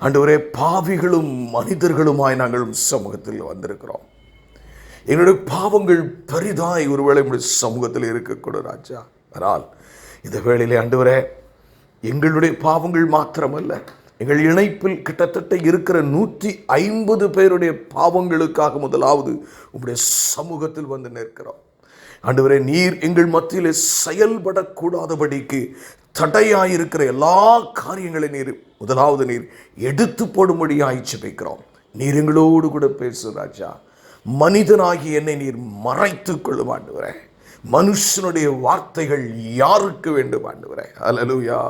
ஆண்டவரே, பாவிகளும் மனிதர்களுமாய் நாங்கள் சமூகத்தில் வந்திருக்கிறோம். எங்களுடைய பாவங்கள் பெரிதாய் ஒருவேளை உங்களுடைய சமூகத்தில் இருக்கக்கூடும் ராஜா. ஆனால் இந்த வேளையிலே ஆண்டவரே, எங்களுடைய பாவங்கள் மாத்திரமல்ல, எங்கள் இணைப்பில் கிட்டத்தட்ட இருக்கிற 150 பேருடைய பாவங்களுக்காக முதலாவது உங்களுடைய சமூகத்தில் வந்து நிற்கிறோம். ஆண்டவரே, நீர் எங்கள் மத்தியிலே செயல்படக்கூடாதபடிக்கு தடையாயிருக்கிற எல்லா காரியங்களை நீர் முதலாவது நீர் எடுத்து போடும்படியாய் ஜெபிக்கிறோம். நீர் எங்களோடு கூட பேசு ராஜா. மனிதனாகி என்னை நீர் மறைத்து கொள்ளும் ஆண்டவரே. மனுஷனுடைய வார்த்தைகள் யாருக்கு வேண்டும் ஆண்டவரே? அல்லேலூயா.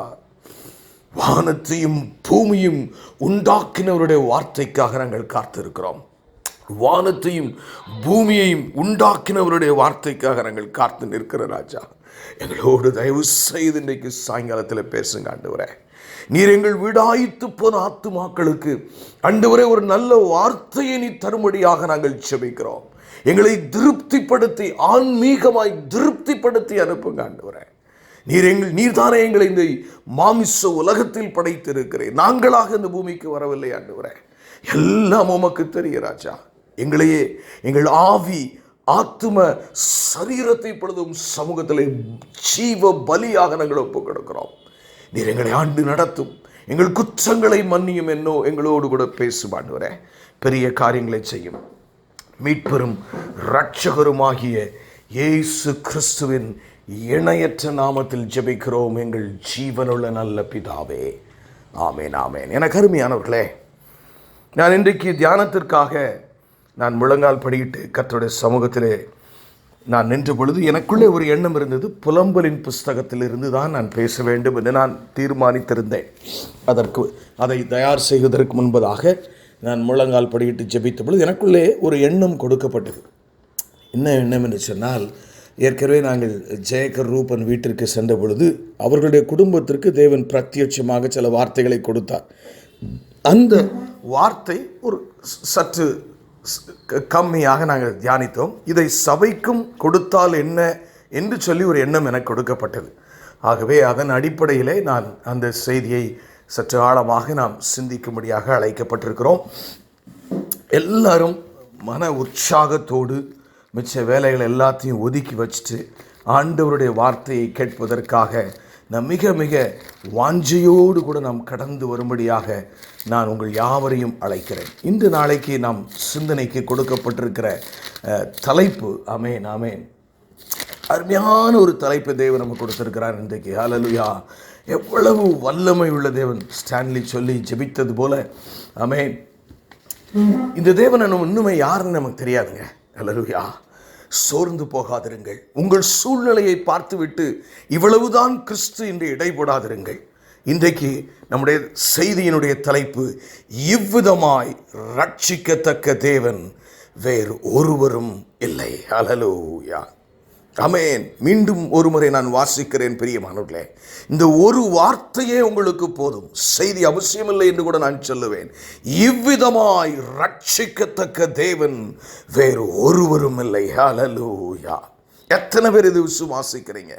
வானத்தையும் பூமியும் உண்டாக்கினவருடைய வார்த்தைக்காக நாங்கள் காத்திருக்கிறோம். வானத்தையும் பூமியையும் உண்டாக்கினவருடைய வார்த்தைக்காக நாங்கள் காத்து நிற்கிற ராஜா. எங்களோடு தயவு செய்து இன்றைக்கு சாயங்காலத்தில் பேசுங்க ஆண்டவரே. நீர் எங்கள் வீடாய்த்து போன ஆத்துமாக்களுக்கு ஆண்டவரே ஒரு நல்ல வார்த்தையை நீ தரும்படியாக நாங்கள் ஜெபிக்கிறோம். எங்களை திருப்திப்படுத்தி, ஆன்மீகமாய் திருப்திப்படுத்தி அனுப்புங்க ஆண்டவரே. நீர்தானே எங்களை இந்த மாமிச உலகத்தில் படைத்திருக்கிறேன். நாங்களாக இந்த பூமிக்கு வரவில்லை ஆண்டவரே. எல்லாம் உமக்கு தெரியும் ராஜா. எங்களையே, எங்கள் ஆவி, ஆத்தும, சரீரத்தை பொழுதும் சமூகத்திலே ஜீவ பலியாக நாங்கள் ஒப்புக் கொடுக்கிறோம். நீர் எங்களை ஆண்டு நடத்தும், எங்கள் குற்றங்களை மன்னியும், என்னோ எங்களோடு கூட பேசும் ஆண்டவரே. பெரிய காரியங்களை செய்யும். மீட்பெரும் இரட்சகருமாகிய இயேசு கிறிஸ்துவின் இணையற்ற நாமத்தில் ஜெபிக்கிறோம் எங்கள் ஜீவனுள்ள நல்ல பிதாவே. ஆமேன், ஆமேன். எனக்கு அருமையானவர்களே, நான் இன்றைக்கு தியானத்திற்காக நான் முழங்கால் படியிட்டு கர்த்தருடைய சமூகத்திலே நான் நின்ற பொழுது எனக்குள்ளே ஒரு எண்ணம் இருந்தது. புலம்பலின் புஸ்தகத்திலிருந்து தான் நான் பேச வேண்டும் என்று நான் தீர்மானித்திருந்தேன். அதை தயார் செய்வதற்கு முன்பதாக நான் முழங்கால் படியிட்டு ஜெபித்த பொழுது எனக்குள்ளே ஒரு எண்ணம் கொடுக்கப்பட்டது. என்ன எண்ணம் என்று சொன்னால், ஏற்கனவே நாங்கள் ஜெயக்கர் ரூபன் வீட்டிற்கு சென்ற பொழுது அவர்களுடைய குடும்பத்திற்கு தேவன் பிரத்யட்சமாக சில வார்த்தைகளை கொடுத்தார். அந்த வார்த்தை ஒரு சற்று கம்மியாக நாங்கள் தியானித்தோம். இதை சபைக்கும் கொடுத்தால் என்ன என்று சொல்லி ஒரு எண்ணம் எனக்கு கொடுக்கப்பட்டது. ஆகவே அதன் அடிப்படையிலே நான் அந்த செய்தியை சற்று ஆழமாக நாம் சிந்திக்கும்படியாக அழைக்கப்பட்டிருக்கிறோம். எல்லாரும் மன உற்சாகத்தோடு மிச்ச வேலைகள் எல்லாத்தையும் ஒதுக்கி வச்சுட்டு ஆண்டவருடைய வார்த்தையை கேட்பதற்காக நாம் மிக மிக வாஞ்சையோடு கூட நாம் கடந்து வரும்படியாக நான் உங்கள் யாவரையும் அழைக்கிறேன். இன்று நாளைக்கு நாம் சிந்தனைக்கு கொடுக்கப்பட்டிருக்கிற தலைப்பு, ஆமேன் ஆமேன், அருமையான ஒரு தலைப்பை தேவன் நமக்கு கொடுத்திருக்கிறார் இன்றைக்கு. ஹல்லேலூயா. எவ்வளவு வல்லமை உள்ள தேவன். ஸ்டான்லி சொல்லி ஜெபித்தது போல, ஆமேன், இந்த தேவன் இன்னுமே யாருன்னு நமக்கு தெரியாதுங்க. ஹல்லேலூயா. சோர்ந்து போகாதிருங்கள். உங்கள் சூழ்நிலையை பார்த்துவிட்டு இவ்வளவுதான் கிறிஸ்து என்று இடைபோடாதிருங்கள். இன்றைக்கு நம்முடைய செய்தியினுடைய தலைப்பு, இவ்விதமாய் ரட்சிக்கத்தக்க தேவன் வேறு ஒருவரும் இல்லை. ஹல்லேலூயா. ஆமென். மீண்டும் ஒரு முறை நான் வாசிக்கிறேன் பிரியமானவர்களே. இந்த ஒரு வார்த்தையே உங்களுக்கு போதும். செய்தி அவசியமில்லை என்று கூட நான் சொல்லுவேன். இவ்விதமாய் ரட்சிக்கத்தக்க தேவன் வேறு ஒருவரும் இல்லை. ஹல்லேலூயா. எத்தனை பேர் இது விசுவாசிக்கிறீங்க?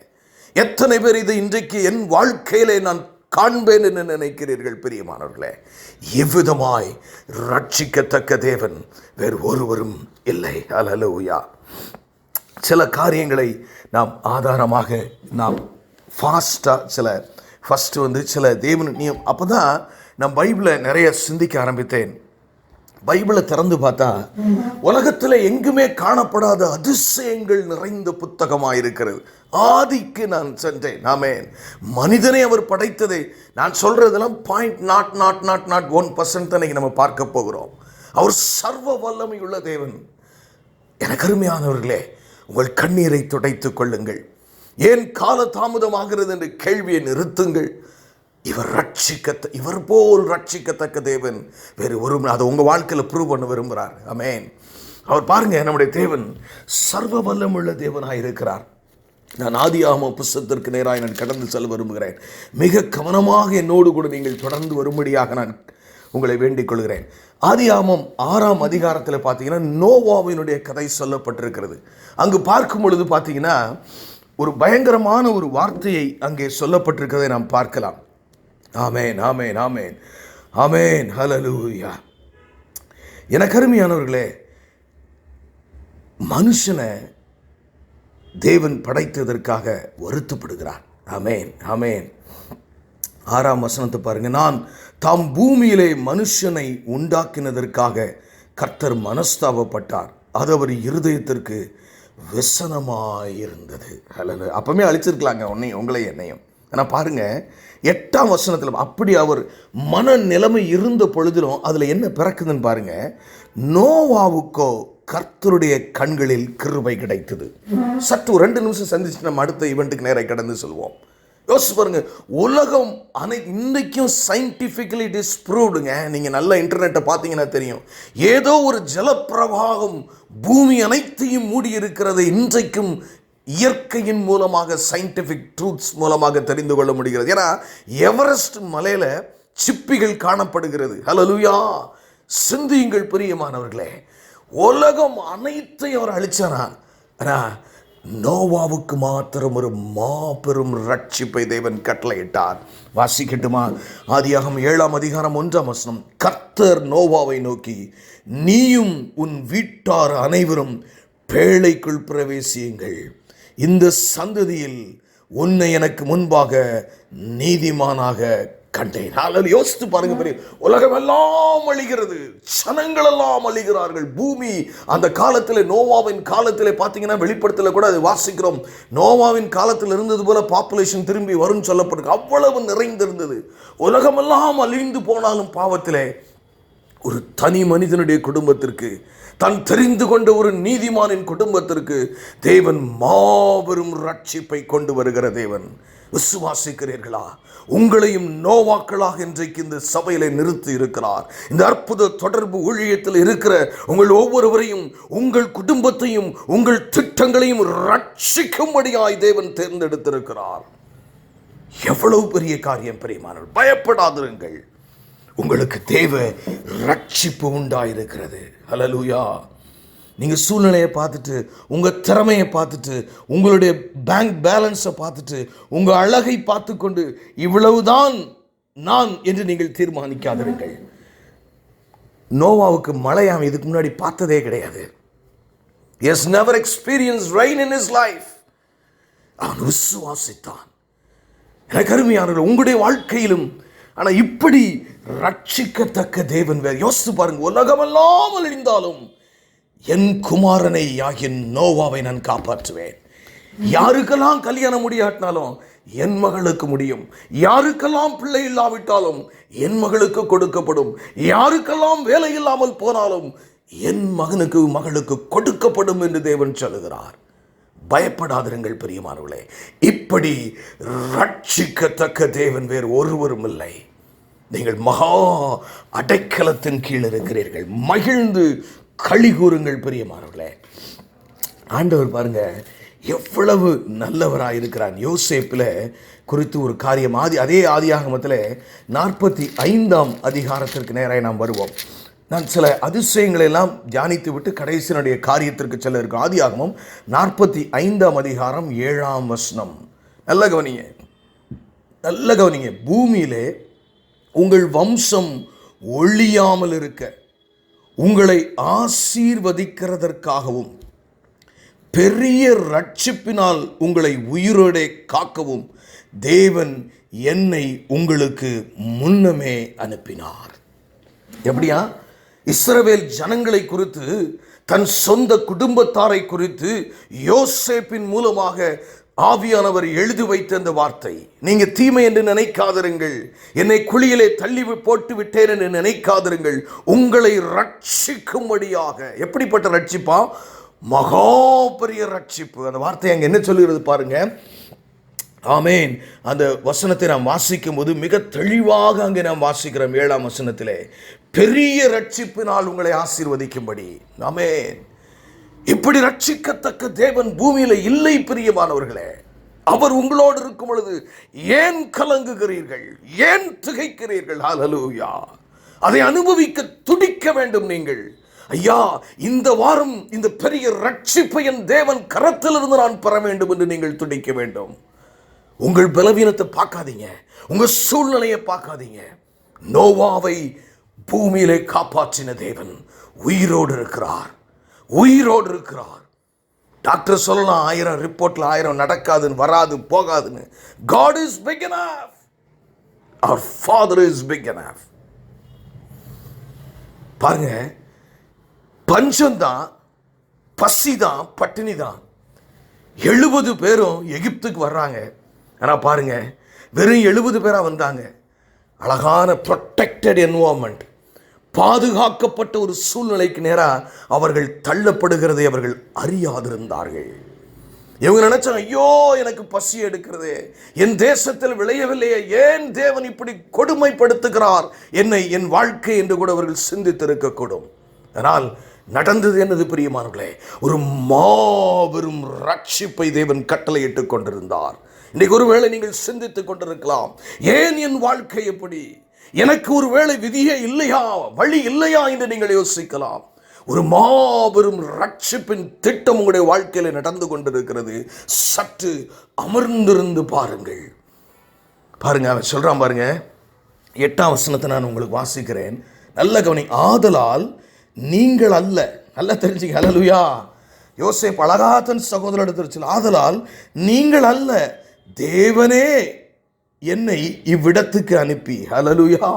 எத்தனை பேர் இது இன்றைக்கு என் வாழ்க்கையிலே நான் காண்பேன் என்று நினைக்கிறீர்கள் பிரியமானவர்களே? இவ்விதமாய் ரட்சிக்கத்தக்க தேவன் வேறு ஒருவரும் இல்லை. ஹல்லேலூயா. சில காரியங்களை நாம் ஆதாரமாக நாம் ஃபாஸ்ட்டாக ஃபஸ்ட்டு சில தேவன் நியம். அப்போ தான் நான் பைபிளை நிறைய சிந்திக்க ஆரம்பித்தேன். பைபிளை திறந்து பார்த்தா உலகத்தில் எங்குமே காணப்படாத அதிசயங்கள் நிறைந்த புத்தகமாக இருக்கிறது. ஆதிக்கு நான் சென்றேன். ஆமென். மனிதனை அவர் படைத்ததை நான் சொல்றதெல்லாம் 0.0001% தான் நம்ம பார்க்க போகிறோம். அவர் சர்வ வல்லமை உள்ள தேவன். எனக்கு அருமையானவர்களே, உங்கள் கண்ணீரை துடைத்துக் கொள்ளுங்கள். ஏன் கால தாமதமாகிறது என்று கேள்வியை நிறுத்துங்கள். இவர் போல் ரட்சிக்கத்தக்க தேவன் வேறு ஒரு, அதை உங்கள் வாழ்க்கையில் ப்ரூவ் பண்ண விரும்புகிறார். ஆமென். அவர் பாருங்க, நம்முடைய தேவன் சர்வ வல்லமுள்ள தேவனாக இருக்கிறார். நான் ஆதியாகம புத்தகத்திற்கு நேராக நான் கடந்து செல்ல விரும்புகிறேன். மிக கவனமாக என்னோடு கூட நீங்கள் தொடர்ந்து வரும்படியாக நான் உங்களை வேண்டிக் கொள்கிறேன். ஆதியாகமம் 6ஆம் அதிகாரத்தில் பார்த்தீங்கன்னா நோவாவினுடைய கதை சொல்லப்பட்டிருக்கிறது. அங்கு பார்க்கும் பொழுது பார்த்தீங்கன்னா ஒரு பயங்கரமான ஒரு வார்த்தையை அங்கே சொல்லப்பட்டிருக்கிறதை நாம் பார்க்கலாம். ஆமென், ஆமென், ஆமென், ஆமென், ஹல்லேலூயா. எனக்கு அருமையானவர்களே, மனுஷனை தேவன் படைத்ததற்காக வருத்தப்படுகிறார். ஆமென், ஆமென். 6ஆம் வசனத்தை பாருங்க. நான் தாம் பூமியிலே மனுஷனை உண்டாக்கினதற்காக கர்த்தர் மனஸ்தாபப்பட்டார், அது அவர் இருதயத்திற்கு व्यसனமாயிருந்தது. ஹல்லேலூயா. அப்பவுமே அழிச்சிருக்கலாங்க உங்களை என்னையும். ஆனால் பாருங்க 8ஆம் வசனத்தில் அப்படி அவர் மன நிலைமை இருந்த பொழுதிலும் அதில் என்ன பிறக்குதுன்னு பாருங்க. நோவாவுக்கோ கர்த்தருடைய கண்களில் கிருபை கிடைத்தது. சற்று 2 நிமிஷம் சந்திச்சு நம்ம அடுத்த ஈவெண்ட்டுக்கு நேராக கடந்து சொல்லுவோம். யோசிச்சு பாருங்க, உலகம் இன்றைக்கும் சயின்டிஃபிக்கலி இட் இஸ் ப்ரூவ்டுங்க. நீங்கள் நல்ல இன்டர்நெட்டை பார்த்தீங்கன்னா தெரியும். ஏதோ ஒரு ஜலப்பிரவாகம் பூமி அனைத்தையும் மூடி இருக்கிறது இன்றைக்கும் இயற்கையின் மூலமாக, சயின்டிஃபிக் ட்ரூத்ஸ் மூலமாக தெரிந்து கொள்ள முடிகிறது. ஏன்னா எவரெஸ்ட் மலையில் சிப்பிகள் காணப்படுகிறது. ஹல்லேலூயா. சிந்தியுங்கள் பிரியமானவர்களே, உலகம் அனைத்தையும் அவர் அழிச்சானா, ஆனால் நோவாவுக்கு மாத்திரம் ஒரு மாபெரும் ரட்சிப்பை தேவன் கட்டளையிட்டார். வாசிக்கட்டுமா? ஆதியாகமம் 7ஆம் அதிகாரம் 1ஆம் வசனம். கர்த்தர் நோவாவை நோக்கி, நீயும் உன் வீட்டார் அனைவரும் பேழைக்குள் பிரவேசியுங்கள், இந்த சந்ததியில் உன்னை எனக்கு முன்பாக நீதிமானாக கண்டேன். யோசித்து பாருங்க, பெரிய உலகம் எல்லாம் அழிகிறது, ஜனங்கள் எல்லாம் அழிகிறார்கள். பூமி அந்த காலத்தில், நோவாவின் காலத்தில் பார்த்தீங்கன்னா வெளிப்படுத்தல கூட அது வாசிக்கிறோம். நோவாவின் காலத்தில் இருந்தது போல பாப்புலேஷன் திரும்பி வரும் சொல்லப்படுது. அவ்வளவு நிறைந்திருந்தது. உலகமெல்லாம் அழிந்து போனாலும் பாவத்திலே ஒரு தனி மனிதனுடைய குடும்பத்திற்கு, தான் தெரிந்து கொண்ட ஒரு நீதிமானின் குடும்பத்திற்கு தேவன் மாபெரும் ரட்சிப்பை கொண்டு வருகிற தேவன். விசுவாசிக்கிறீர்களா? உங்களையும் நோவாக்களாக இன்றைக்கு இந்த சபையில நிறுத்தி இருக்கிறார். இந்த அற்புத தொடர்பு ஊழியத்தில் இருக்கிற உங்கள் ஒவ்வொருவரையும், உங்கள் குடும்பத்தையும், உங்கள் திட்டங்களையும் ரட்சிக்கும்படியாய் தேவன் தேர்ந்தெடுத்திருக்கிறார். எவ்வளவு பெரிய காரியம் பிரியமானவர்கள். பயப்படாதிருங்கள், உங்களுக்கு தேவை ரட்சிப்பு உண்டாயிருக்கிறது. ஹல்லேலூயா. நீங்கள் சூழ்நிலையை பார்த்துட்டு, உங்கள் திறமையை பார்த்துட்டு, உங்களுடைய பேங்க் பேலன்ஸை பார்த்துட்டு, உங்கள் அழகை பார்த்து கொண்டு இவ்வளவுதான் நான் என்று நீங்கள் தீர்மானிக்காதிருங்கள். நோவாவுக்கு மழையாம் இதுக்கு முன்னாடி பார்த்ததே கிடையாது. He has never experienced rain in his life. அவன் விசுவாசித்தான். எனக்கு அருமையானவர்களே, உங்களுடைய வாழ்க்கையிலும் ஆனால் இப்படி ரட்சிக்கத்தக்க தேவன் வேறு. யோசித்து பாருங்க, உலகமெல்லாம் அழிந்தாலும் என் குமாரனை ஆகிய நோவாவை நான் காப்பாற்றுவேன். யாருக்கெல்லாம் கல்யாணம் முடியாட்டினாலும் என் மகளுக்கு முடியும். யாருக்கெல்லாம் பிள்ளை இல்லாவிட்டாலும் என் மகளுக்கு கொடுக்கப்படும். யாருக்கெல்லாம் வேலை இல்லாமல் போனாலும் என் மகளுக்கு கொடுக்கப்படும் என்று தேவன் சொல்லுகிறார். பயப்படாதிருங்கள் பிரியமானவர்களே, இப்படி ரட்சிக்கத்தக்க தேவன் வேறு ஒருவரும் இல்லை. நீங்கள் மகா அடைக்கலத்தின் கீழ் இருக்கிறீர்கள். மகிழ்ந்து களி கூறுங்கள் பிரியமானவர்களே. ஆண்டவர் பாருங்க எவ்வளவு நல்லவராக இருக்கிறான். யோசேப்பில் குறித்து ஒரு காரியம் அதே ஆதியாகமத்தில் 45ஆம் அதிகாரத்திற்கு நேராக நாம் வருவோம். நான் சில அதிசயங்களை எல்லாம் தியானித்து விட்டு கடைசியினுடைய காரியத்திற்கு செல்ல இருக்கும். ஆதியாகமம் 45ஆம் அதிகாரம் 7ஆம் வசனம். நல்ல கவனிங்க. பூமியிலே உங்கள் வம்சம் ஒழியாமல் இருக்க, உங்களை ஆசீர்வதிக்கிறதற்காகவும் பெரிய ரட்சிப்பினால் உங்களை உயிரோடே காக்கவும் தேவன் என்னை உங்களுக்கு முன்னமே அனுப்பினார். எப்படியா? இஸ்ரவேல் ஜனங்களை குறித்து, தன் சொந்த குடும்பத்தாரை குறித்து யோசேப்பின் மூலமாக ஆவியானவர் எழுதி வைத்த அந்த வார்த்தை, நீங்க தீமை என்று நினைக்காதிருங்கள், என்னை குழியிலே தள்ளி போட்டு விட்டேன் என்று நினைக்காதிருங்கள், உங்களை ரட்சிக்கும்படியாக. எப்படிப்பட்ட ரட்சிப்பா? மகா பெரிய ரட்சிப்பு. அந்த வார்த்தை அங்க என்ன சொல்லுகிறது பாருங்க. ஆமேன். அந்த வசனத்தை நாம் வாசிக்கும் போது மிக தெளிவாக அங்கே நாம் வாசிக்கிறோம். 7ஆம் வசனத்திலே, பெரிய ரட்சிப்பினால் உங்களை ஆசீர்வதிக்கும்படி. ஆமேன். இப்படி ரட்சிக்கத்தக்க தேவன் பூமியில இல்லை பிரியமானவர்களே. அவர் உங்களோடு இருக்கும் பொழுது ஏன் கலங்குகிறீர்கள், ஏன் திகைக்கிறீர்கள்? ஹல்லேலூயா. அதை அனுபவிக்க துடிக்க வேண்டும் நீங்கள். ஐயா, இந்த வாரம் இந்த பெரிய ரட்சிப்பை என் தேவன் கரத்திலிருந்து நான் பெற வேண்டும் என்று நீங்கள் துடிக்க வேண்டும். உங்கள் பலவீனத்தை பார்க்காதீங்க, உங்க சூழ்நிலையை பார்க்காதீங்க. நோவாவை பூமியிலே காப்பாற்றின தேவன் உயிரோடு இருக்கிறார், உயிரோடு இருக்கிறார். டாக்டர் சொல்லலாம் 1000 ரிப்போர்ட்ல 1000 நடக்காதுன்னு, வராது, போகாதுன்னு. God is big enough. Our Father is big enough. பாருங்க, பஞ்சம்தான், பசிதான், பட்டினி தான். 70 பேரும் எகிப்துக்கு வர்றாங்க. ஆனா பாருங்க, வெறும் 70 பேரா வந்தாங்க. அழகான ப்ரொடெக்டட் என்வாயர்மெண்ட், பாதுகாக்கப்பட்ட ஒரு சூழ்நிலைக்கு நேராக அவர்கள் தள்ளப்படுகிறதை அவர்கள் அறியாதிருந்தார்கள். இவங்க நினைச்சாங்க, ஐயோ எனக்கு பசி எடுக்கிறது, என் தேசத்தில் விளையவில்லையே, ஏன் தேவன் இப்படி கொடுமைப்படுத்துகிறார் என்னை, என் வாழ்க்கை என்று கூட அவர்கள் சிந்தித்திருக்கக்கூடும். ஆனால் நடந்தது என்னது பிரியமானவர்களே? ஒரு மாபெரும் ரட்சிப்பை தேவன் கட்டளையிட்டுக் கொண்டிருந்தார். இன்றைக்கு ஒருவேளை நீங்கள் சிந்தித்துக் கொண்டிருக்கலாம், ஏன் என் வாழ்க்கை எப்படி, எனக்கு ஒருவேளை விதியே இல்லையா, வழி இல்லையா என்று நீங்கள் யோசிக்கலாம். ஒரு மாபெரும் ரட்சிப்பின் திட்டம் உங்களுடைய வாழ்க்கையில் நடந்து கொண்டிருக்கிறது. சற்று அமர்ந்திருந்து பாருங்கள். பாருங்க, அவன் சொல்றான் பாருங்க, 8ஆம் வசனத்தை நான் உங்களுக்கு வாசிக்கிறேன், நல்ல கவனி. ஆதலால் நீங்கள் அல்ல, நல்லா தெரிஞ்சுக்க. ஹல்லேலூயா. யோசேப்பு அழகா தன் சகோதரனிடத்தில் சொன்னார், ஆதலால் நீங்கள் அல்ல, தேவனே என்னை இவ்விடத்துக்கு அனுப்பி. ஹல்லேலூயா.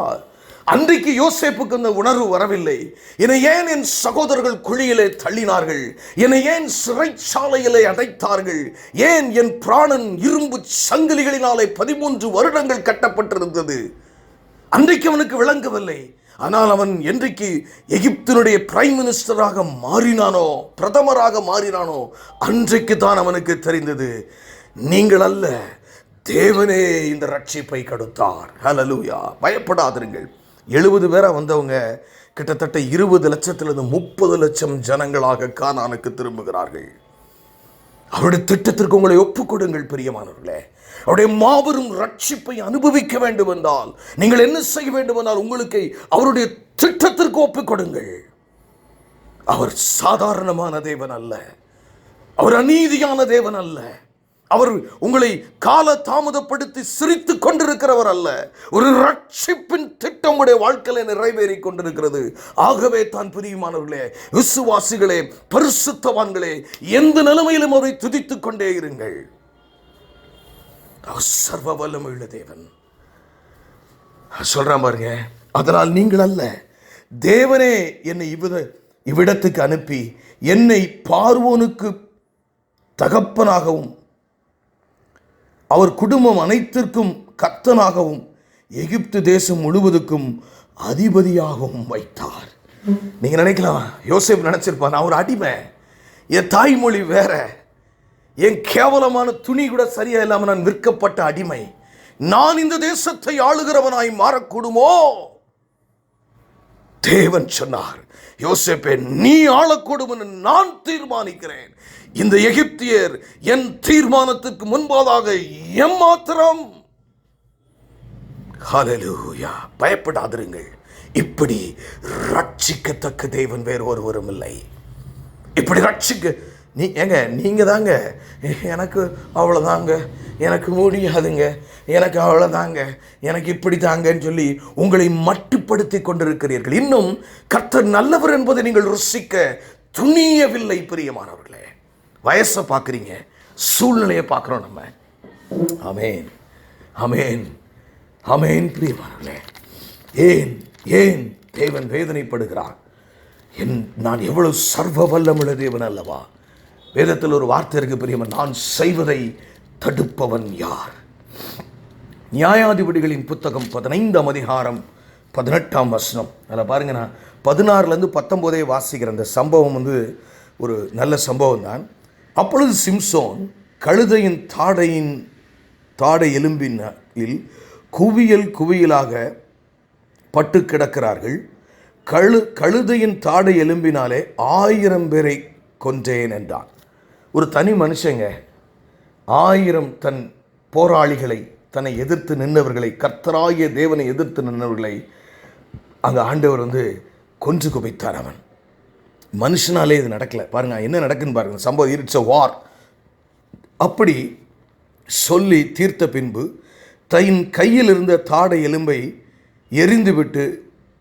அன்றைக்கு யோசேப்புக்கு அந்த உணர்வு வரவில்லை. என்னை ஏன் என் சகோதரர்கள் குழியிலே தள்ளினார்கள், என்னை ஏன் சிறைச்சாலையிலே அடைத்தார்கள், ஏன் என் பிராணன் இரும்பு சங்கிலிகளினாலே 13 வருடங்கள் கட்டப்பட்டிருந்தது. அன்றைக்கு அவனுக்கு விளங்கவில்லை. ஆனால் அவன் என்றைக்கு எகிப்தினுடைய பிரைம் மினிஸ்டராக மாறினானோ, பிரதமராக மாறினானோ, அன்றைக்கு தான் அவனுக்கு தெரிந்தது, நீங்கள் அல்ல, தேவனே இந்த ரட்சிப்பை கொடுத்தார். ஹல்லேலூயா. பயப்படாதிருங்கள். 70 பேரா வந்தவங்க கிட்டத்தட்ட 20 லட்சத்திலிருந்து 30 லட்சம் ஜனங்களாக கானானுக்கு திரும்புகிறார்கள். அவருடைய திட்டத்திற்கு உங்களை ஒப்புக்கொடுங்கள் பிரியமானவர்களே. அவருடைய மாபெரும் ரட்சிப்பை அனுபவிக்க வேண்டும் என்றால் நீங்கள் என்ன செய்ய வேண்டும் என்றால், உங்களுக்கு அவருடைய திட்டத்திற்கு ஒப்புக்கொடுங்கள். அவர் சாதாரணமான தேவன் அல்ல, அவர் அநீதியான தேவன் அல்ல, அவர் உங்களை கால தாமதப்படுத்தி சிரித்துக் கொண்டிருக்கிறவர் அல்ல. ஒரு ரட்சிப்பின் திட்டம் உடைய வாழ்க்கையில நிறைவேறி கொண்டிருக்கிறது. ஆகவே தான் பிரியமானவர்களே, விசுவாசிகளே, பரிசுத்தவான்களே, எந்த நிலைமையிலும் அவரை துதித்துக் கொண்டே இருங்கள். அவர் சர்வ வல்லமையுள்ள தேவன். சொல்றான் பாருங்க, அதனால் நீங்கள் அல்ல, தேவனே என்னை இவ்விடத்துக்கு அனுப்பி என்னை பார்வோனுக்கு தகப்பனாகவும் அவர் குடும்பம் அனைத்திற்கும் கர்த்தனாகவும் எகிப்து தேசம் முழுவதுக்கும் அதிபதியாகவும் வைத்தார். நீங்க நினைக்கலாம், யோசேப்பு நினைச்சிருப்பான், நான் ஒரு அடிமை, என் தாய்மொழி வேற, என் கேவலமான துணி கூட சரியா இல்லாம நான் விற்கப்பட்ட அடிமை, நான் இந்த தேசத்தை ஆளுகிறவனாய் மாறக்கூடுமோ? தேவன் சொன்னார், யோசேப்பே, நீ ஆளக்கூடும் என்று நான் தீர்மானிக்கிறேன். இந்த எகிப்தியர் என் தீர்மானத்துக்கு முன்பாக எம்மாத்திரம். ஹல்லேலூயா. பயப்படாதிருங்கள். இப்படி ரட்சிக்கத்தக்க தேவன் வேறு ஒருவரும் இல்லை. இப்படி ரட்சிக்க நீங்க தாங்க, எனக்கு அவ்வளோதாங்க, எனக்கு முடியாதுங்க, எனக்கு அவ்வளோதாங்க, எனக்கு இப்படி தாங்கன்னு சொல்லி உங்களை மட்டுப்படுத்தி கொண்டிருக்கிறீர்கள். இன்னும் கர்த்தர் நல்லவர் என்பதை நீங்கள் ருசிக்க துணியவில்லை பிரியமானவர்களே. வயசை பார்க்குறீங்க, சூழ்நிலையை பார்க்குறோம் நம்ம. ஆமேன், ஆமேன், ஆமேன் பிரியமானவர்களே. ஏன் ஏன் தேவன் வேதனைப்படுகிறார்? நான் எவ்வளவு சர்வ வல்லமுள்ள தேவன் அல்லவா. வேதத்தில் ஒரு வார்த்தை இருக்கு பிரியமா, நான் செய்வதை தடுப்பவன் யார்? நியாயாதிபதிகளின் புத்தகம் 15ஆம் அதிகாரம் 18ஆம் வசனம். அதில் பாருங்க, நான் 16லேருந்து 19 வாசிக்கிற அந்த சம்பவம் ஒரு நல்ல சம்பவம் தான். அப்பொழுது சிம்சோன் கழுதையின் தாடை எலும்பினில் குவியல் குவியலாக பட்டு கிடக்கிறார்கள். கழுதையின் தாடை எலும்பினாலே 1000 பேரை கொன்றேன் என்றான். ஒரு தனி மனுஷங்க 1000 தன் போராளிகளை, தன்னை எதிர்த்து நின்றவர்களை, கர்த்தராகிய தேவனை எதிர்த்து நின்றவர்களை அங்கே ஆண்டவர் கொன்று குவித்தார். அவன் மனுஷனாலே இது நடக்கலை. பாருங்க என்ன நடக்குன்னு பாருங்க. சம்பவம் இட்ஸ் அ வார். அப்படி சொல்லி தீர்த்த பின்பு தன் கையில் இருந்த தாடை எலும்பை எரிந்துவிட்டு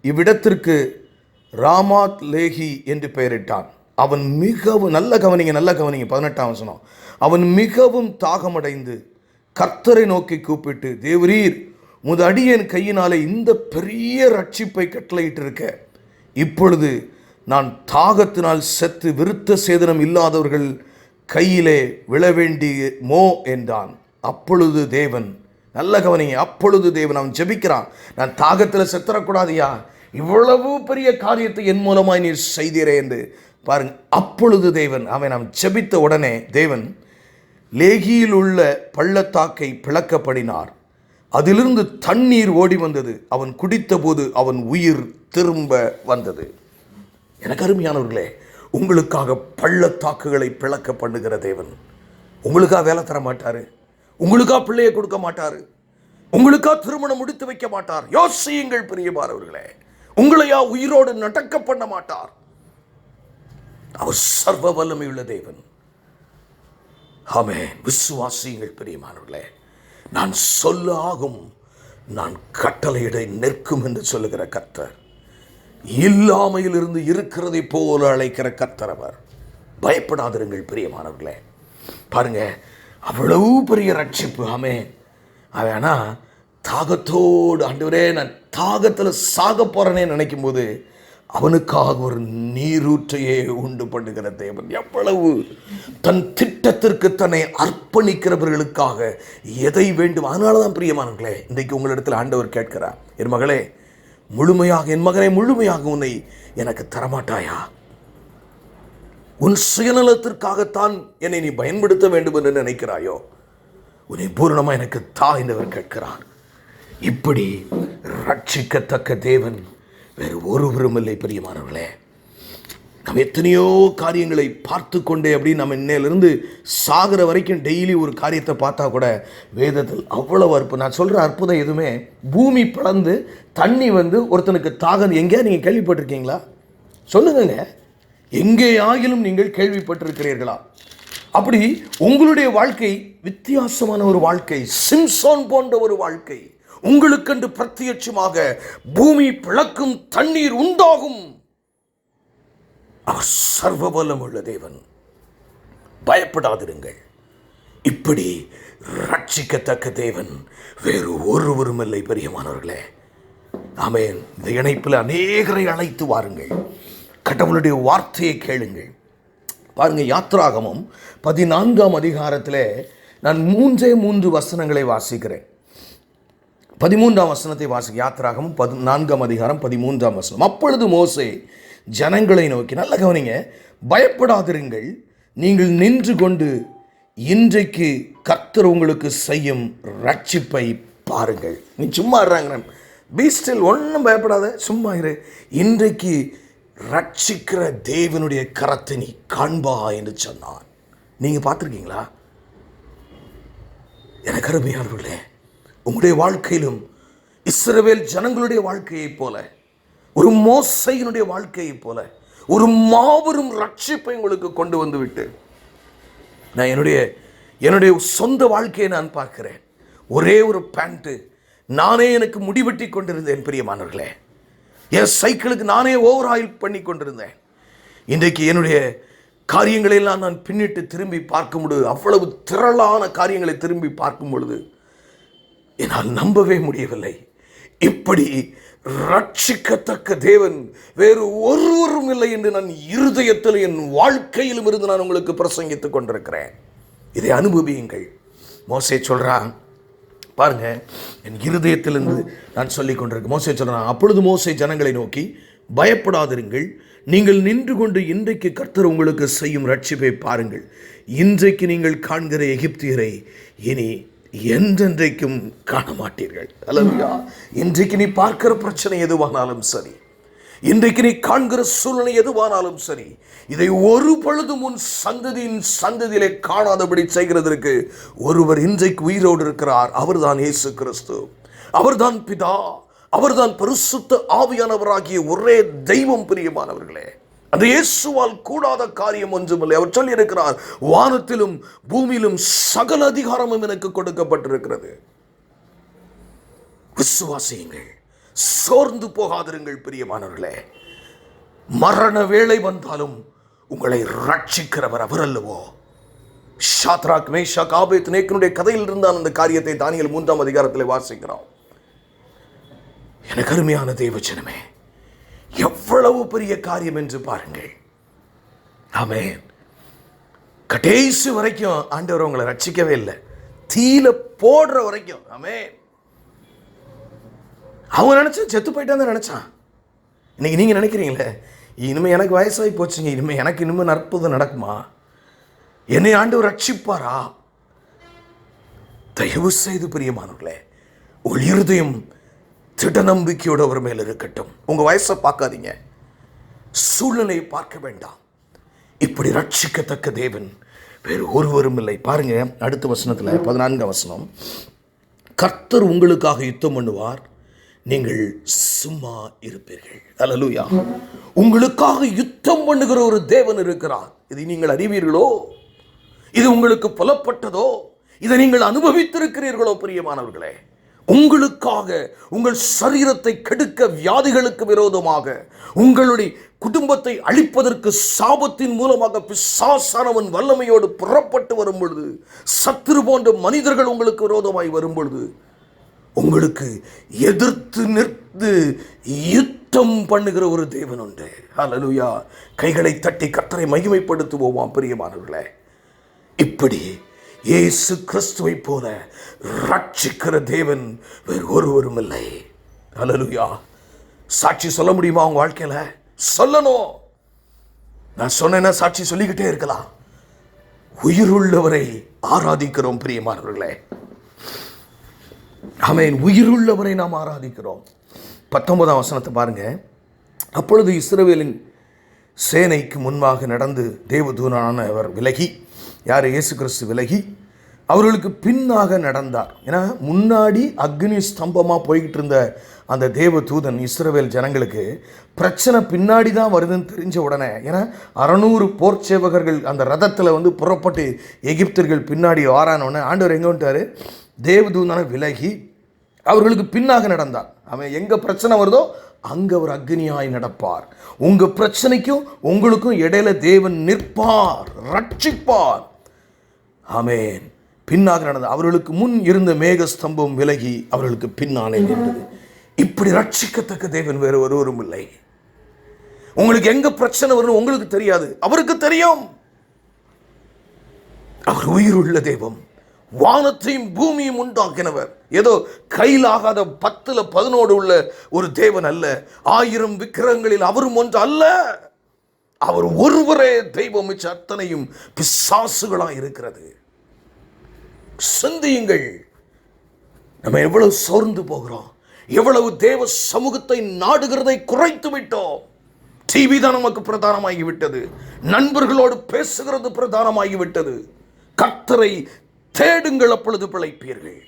இவ்விடத்திற்கு ராமாத் லேஹி என்று பெயரிட்டான். அவன் மிகவும் நல்ல கவனிங்க 18ஆம் வசனம். அவன் மிகவும் தாகமடைந்து கர்த்தரை நோக்கி கூப்பிட்டு, தேவரீர் உமது அடியேன் கையினாலே இந்த பெரிய ரட்சிப்பை கட்டளையிட்டிருக்க, இப்பொழுது நான் தாகத்தினால் செத்து விருத்த சேதனம் இல்லாதவர்கள் கையிலே விழவேண்டியமோ என்றான். அப்பொழுது தேவன், நல்ல கவனிங்க, அப்பொழுது தேவன், அவன் ஜெபிக்கிறான், நான் தாகத்தில் செத்துறக்கூடாதியா, இவ்வளவு பெரிய காரியத்தை என் மூலமாய் நீர் செய்தீரே என்று பாருங்க. அப்பொழுது தேவன், அவன் ஜெபித்த உடனே தேவன் லேகியில் உள்ள பள்ளத்தாக்கை பிளக்கப்படினார். அதிலிருந்து தண்ணீர் ஓடி வந்தது. அவன் குடித்த போது அவன் உயிர் திரும்ப வந்தது. எனக்கு அருமையானவர்களே, உங்களுக்காக பள்ளத்தாக்குகளை பிளக்க பண்ணுகிற தேவன் உங்களுக்காக வேலை தர மாட்டாரு, உங்களுக்காக பிள்ளையை கொடுக்க மாட்டாரு, உங்களுக்காக திருமணம் முடித்து வைக்க மாட்டார். யோசியுங்கள் பிரியமானவர்களே, உங்களையா உயிரோடு நடக்க பண்ண மாட்டார். அவர் சர்வ வல்லமையுள்ள தேவன். ஆமென். விசுவாசியுங்கள் பிரியமானவர்களே. நான் சொல்ல ஆகும், நான் கட்டளையிட நிற்கும் என்று சொல்லுகிற கர்த்தர், இல்லாமையில் இருந்து இருக்கிறதை போல அழைக்கிற கர்த்தர் அவர். பயப்படாதிருங்கள் பிரியமானவர்களே. பாருங்க, அவ்வளவு பெரிய ரட்சிப்பு. ஆமென். அவனா தாகத்தோடு, ஆண்டவரே நான் தாகத்தில் சாக போறேனே நினைக்கும் போது அவனுக்காக ஒரு நீரூற்றையே உண்டு பண்ணுகிற தேவன். எவ்வளவு தன் திட்டத்திற்கு தன்னை அர்ப்பணிக்கிறவர்களுக்காக எதை வேண்டும். அதனால தான் பிரியமானவர்களே, இன்றைக்கு உங்களிடத்தில் ஆண்டவர் கேட்கிறார், என் மகளே முழுமையாக, என் மகனே முழுமையாக உன்னை எனக்கு தரமாட்டாயா? உன் சுயநலத்திற்காகத்தான் என்னை நீ பயன்படுத்த வேண்டும் என்று நினைக்கிறாயோ? உன்னை பூரணமாக எனக்கு தா என்றவர் கேட்கிறார். இப்படி ரட்சிக்கத்தக்க தேவன் வேறு ஒருவரும் இல்லை பிரியமானவர்களே. நம்ம எத்தனையோ காரியங்களை பார்த்து கொண்டே அப்படி நம்ம இன்னையிலிருந்து சாகிற வரைக்கும் டெய்லி ஒரு காரியத்தை பார்த்தா கூட வேதத்தில் அவ்வளவு அற்புதம். நான் சொல்கிற அற்புதம் எதுவுமே, பூமி பிளந்து தண்ணி ஒருத்தனுக்கு தாகம், எங்கே நீங்கள் கேள்விப்பட்டிருக்கீங்களா? சொல்லுங்க, எங்கே ஆகிலும் நீங்கள் கேள்விப்பட்டிருக்கிறீர்களா? அப்படி உங்களுடைய வாழ்க்கை வித்தியாசமான ஒரு வாழ்க்கை, சிம்சோன் போன்ற ஒரு வாழ்க்கை. உங்களுக்கென்று பிரத்யட்சமாக பூமி பிளக்கும், தண்ணீர் உண்டாகும். அவர் சர்வ வல்லமுள்ள தேவன். பயப்படாதிருங்கள். இப்படி ரட்சிக்கத்தக்க தேவன் வேறு ஒருவரும் இல்லை பிரியமானவர்களே. ஆமென். இந்த இணைப்பில் அநேகரை அழைத்து வாருங்கள், கடவுளுடைய வார்த்தையை கேளுங்கள். பாருங்க, யாத்ராகமம் 14ஆம் அதிகாரத்தில் நான் 3 வசனங்களை வாசிக்கிறேன். 13ஆம் வசனத்தை வாசிக்க. யாத்ராகமம் 14ஆம் அதிகாரம் 13ஆம் வசனம். அப்பொழுது மோசே ஜனங்களை நோக்கி, நல்ல கவனிங்க, பயப்படாதிருங்கள், நீங்கள் நின்று கொண்டு இன்றைக்கு கர்த்தர் உங்களுக்கு செய்யும் ரட்சிப்பை பாருங்கள். நீ சும்மா இருறாங்க, பீஸ்டில் ஒன்றும் பயப்படாத, சும்மா இரு. இன்றைக்கு ரட்சிக்கிற தேவனுடைய கரத்தை நீ காண்பா என்று சொன்னான். நீங்க பார்த்துருக்கீங்களா? எனக்கு அருமையானவர்களே, உங்களுடைய வாழ்க்கையிலும் இஸ்ரவேல் ஜனங்களுடைய வாழ்க்கையைப் போல, ஒரு மோசையினுடைய வாழ்க்கையைப் போல ஒரு மாபெரும் ரட்சிப்பை உங்களுக்கு கொண்டு வந்து விட்டு, நான் என்னுடைய சொந்த வாழ்க்கையை நான் பார்க்கிறேன். ஒரே ஒரு பேண்ட்டு, நானே எனக்கு முடிவெட்டி கொண்டிருந்தேன் பிரியமானவர்களே. என் சைக்கிளுக்கு நானே ஓவர் ஆயில் பண்ணி கொண்டிருந்தேன். இன்றைக்கு என்னுடைய காரியங்களெல்லாம் நான் பின்னிட்டு திரும்பி பார்க்கும் பொழுது, அவ்வளவு திரளான காரியங்களை திரும்பி பார்க்கும் பொழுது என்னால் நம்பவே முடியவில்லை. இப்படி ரட்சிக்கத்தக்க தேவன் வேறு ஒருவரும் இல்லை என்று நான் இருதயத்தில் என் வாழ்க்கையிலும் இருந்து நான் உங்களுக்கு பிரசங்கித்துக் கொண்டிருக்கிறேன். இதை அனுபவியுங்கள். மோசே சொல்றான் பாருங்க, என் இருதயத்திலிருந்து நான் சொல்லிக் கொண்டிருக்கேன். மோசே சொல்றான், அப்பொழுது மோசே ஜனங்களை நோக்கி, பயப்படாதிருங்கள், நீங்கள் நின்று கொண்டு இன்றைக்கு கர்த்தர் உங்களுக்கு செய்யும் ரட்சிப்பை பாருங்கள். இன்றைக்கு நீங்கள் காண்கிற எகிப்தியரை இனி என்றென்றைக்கும் காண மாட்டீர்கள். அல்லேலூயா. இன்றைக்கு நீ பார்க்கிற பிரச்சனை எதுவானாலும் சரி, இன்றைக்கு நீ காண்கிற சூழ்நிலை எதுவானாலும் சரி, இதை ஒரு பொழுதும் உன் சந்ததியின் சந்ததியிலே காணாதபடி செய்கிறதற்கு ஒருவர் இன்றைக்கு உயிரோடு இருக்கிறார். அவர்தான் இயேசு கிறிஸ்து. அவர்தான் பிதா. அவர்தான் பரிசுத்த ஆவியானவராகிய ஒரே தெய்வம். பிரியமானவர்களே, அந்த இயேசுவால் கூடாத காரியம் ஒன்றுமில்லை. அவர் சொல்லி இருக்கிறார், வானத்திலும் பூமியிலும் சகல அதிகாரமும் எனக்கு கொடுக்கப்பட்டிருக்கிறது. விசுவாசியுங்கள், சோர்ந்து போகாதிருங்கள். பிரியமானவர்களே, மரண வேளை வந்தாலும் உங்களை ரட்சிக்கிறவர் அவர் அல்லவோ. ஷாத்ராக், மேஷாக், ஆபேத்நேகோனுடைய கதையில் இருந்தான் அந்த காரியத்தை தானியேல் 3ஆம் அதிகாரத்தில் வாசிக்கிறோம். எனக்கு அருமையான தேவஜனமே, எவ்வளவு பெரிய காரியம் என்று பாருங்கள். ஆமென். கடைசி வரைக்கும் ஆண்டவர் உங்களை ரட்சிக்கவே இல்லை, தீல போடுற வரைக்கும். ஆமென். அவன் நினைச்சான் செத்து போயிட்டான் நினைச்சான். இன்னைக்கு நீங்க நினைக்கிறீங்களே, இனிமே எனக்கு வயசாகி போச்சுங்க, எனக்கு இனிமே அற்புதம் நடக்குமா, என்னை ஆண்டவர் ரட்சிப்பாரா? தயவு செய்து பிரியமானவர்களே, உங்கள் இருதயம் திட நம்பிக்கையோடு அவர் மேல் இருக்கட்டும். உங்க வயசை பார்க்காதீங்க, சூழ்நிலையை பார்க்க வேண்டாம். இப்படி ரட்சிக்கத்தக்க தேவன் வேறு ஒருவரும் இல்லை. பாருங்க, அடுத்த வசனத்தில் 14ஆம் வசனம், கர்த்தர் உங்களுக்காக யுத்தம் பண்ணுவார், நீங்கள் சும்மா இருப்பீர்கள். அல்லேலூயா. உங்களுக்காக யுத்தம் பண்ணுகிற ஒரு தேவன் இருக்கிறார். இதை நீங்கள் அறிவீர்களோ? இது உங்களுக்கு புலப்பட்டதோ? இதை நீங்கள் அனுபவித்திருக்கிறீர்களோ? பிரியமானவர்களே, உங்களுக்காக, உங்கள் சரீரத்தை கெடுக்க, வியாதிகளுக்கு விரோதமாக, உங்களுடைய குடும்பத்தை அழிப்பதற்கு சாபத்தின் மூலமாக பிசாசானவன் வல்லமையோடு புறப்பட்டு வரும் பொழுது, சத்துரு போன்ற மனிதர்கள் உங்களுக்கு விரோதமாய் வரும் பொழுது, உங்களுக்கு எதிர்த்து நிறுத்து யுத்தம் பண்ணுகிற ஒரு தேவன் உண்டு. அல்லேலூயா. கைகளை தட்டி கர்த்தரை மகிமைப்படுத்துவோம். பிரியமானவர்களே, இப்படி இயேசு கிறிஸ்துவை போல ரட்சிக்கிற தேவன் வேறு ஒருவரும் இல்லை. அல்லேலூயா. சாட்சி சொல்ல முடியுமா உங்க வாழ்க்கையில? சொல்லணும். நான் சொன்னேன்னா சாட்சி சொல்லிக்கிட்டே இருக்கலாம். உயிருள்ளவரை ஆராதிக்கிறோம் பிரியமானவர்களே. ஆமென். உயிருள்ளவரை நாம் ஆராதிக்கிறோம். 19ஆம் வசனத்தை பாருங்க. அப்பொழுது இஸ்ரவேலின் சேனைக்கு முன்பாக நடந்து தேவதூதனான அவர் விலகி, யார்? இயேசு கிறிஸ்து விலகி அவர்களுக்கு பின்னாக நடந்தார். ஏன்னா முன்னாடி அக்னி ஸ்தம்பமாக போய்கிட்டு இருந்த அந்த தேவதூதன் இஸ்ரவேல் ஜனங்களுக்கு பிரச்சனை பின்னாடி தான் வருதுன்னு தெரிஞ்ச உடனே, ஏன்னா 600 போர் சேவகர்கள் அந்த ரதத்தில் புறப்பட்டு எகிப்தர்கள் பின்னாடி வாரானோடனே ஆண்டவர் எங்கே வந்துட்டார்? தேவதூதனான விலகி அவர்களுக்கு பின்னாக நடந்தார். அவன் எங்கே பிரச்சனை வருதோ அங்கே அவர் அக்னியாய் நடப்பார். உங்கள் பிரச்சனைக்கும் உங்களுக்கும் இடையில தேவன் நிற்பார், ரட்சிப்பார். ஆமென். பின்னாக நடந்த அவர்களுக்கு முன் இருந்த மேகஸ்தம்பம் விலகி அவர்களுக்கு பின்னாலே நின்றது. இப்படி ரட்சிக்கத்தக்க தேவன் வேறு ஒருவரும் இல்லை. உங்களுக்கு எங்க பிரச்சனை வரும் உங்களுக்கு தெரியாது, அவருக்கு தெரியும். அவர் உயிருள்ள தெய்வம், வானத்தையும் பூமியும் உண்டாக்கினவர். ஏதோ கையில் ஆகாத 10 11 உள்ள ஒரு தேவன் அல்ல. 1000 விக்கிரகங்களில் அவரும் ஒன்று அல்ல. அவர் ஒருவரே தெய்வம், மிச்ச அத்தனையும் பிசாசுகளாக இருக்கிறது. சிந்தியுங்கள். நம்ம எவ்வளவு சோர்ந்து போகிறோம், எவ்வளவு தேவ சமூகத்தை நாடுகிறதை குறைத்து விட்டோம். டிவி தான் நமக்கு பிரதானமாகிவிட்டது, நண்பர்களோடு பேசுகிறது பிரதானமாகிவிட்டது. கர்த்தரை தேடுங்கள், அப்பொழுது பிழைப்பீர்கள்.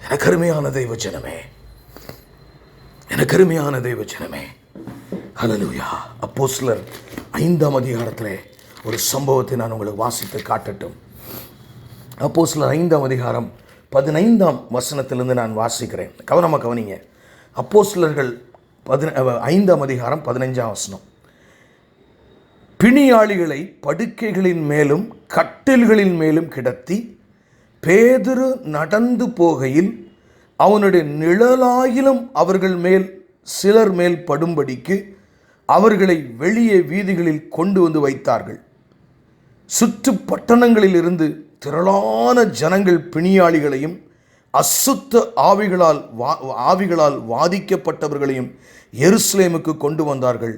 எனக்கு அருமையான தெய்வ ஜனமே, எனக்கு அருமையான தெய்வ ஜனமே, ஹல்லேலூயா. அப்போஸ்தலர் 5ஆம் அதிகாரத்திலே ஒரு சம்பவத்தை நான் உங்களுக்கு வாசித்து காட்டட்டும். அப்போஸ்தலர் 5ஆம் அதிகாரம் 15ஆம் வசனத்திலிருந்து நான் வாசிக்கிறேன். கவனமாக கவனிங்க. அப்போஸ்தலர்கள் 5ஆம் அதிகாரம் 15ஆம் வசனம். பிணியாளிகளை படுக்கைகளின் மேலும் கட்டில்களின் மேலும் கிடத்தி பேதுரு நடந்து போகையில் அவனுடைய நிழலாயிலும் அவர்கள் மேல் சிலர் மேல் படும்படிக்கு அவர்களை வெளியே வீதிகளில் கொண்டு வந்து வைத்தார்கள். சுற்று பட்டணங்களில் இருந்து திரளான ஜனங்கள் பிணியாளிகளையும் அசுத்த ஆவிகளால் வாதிக்கப்பட்டவர்களையும் எருசலேமுக்கு கொண்டு வந்தார்கள்.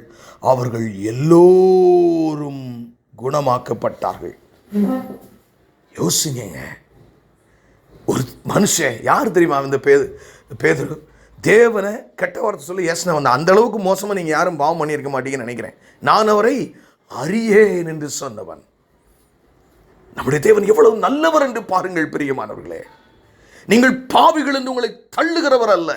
அவர்கள் எல்லோரும் குணமாக்கப்பட்டார்கள். யோசிங்க, ஒரு மனுஷன் யார் தெரியுமா? இந்த பேதுரு தேவனை கெட்ட வார்த்தை சொல்லி ஏசின வந்த அந்த அளவுக்கு மோசமாக நீங்கள் யாரும் பாவம் பண்ணியிருக்க மாட்டீங்கன்னு நினைக்கிறேன். நான் அவரை அறியேன் என்று சொன்னவன். நம்முடைய தேவன் எவ்வளவு நல்லவர் என்று பாருங்கள் பிரியமானவர்களே. நீங்கள் பாவிகள் என்று உங்களை தள்ளுகிறவர் அல்ல.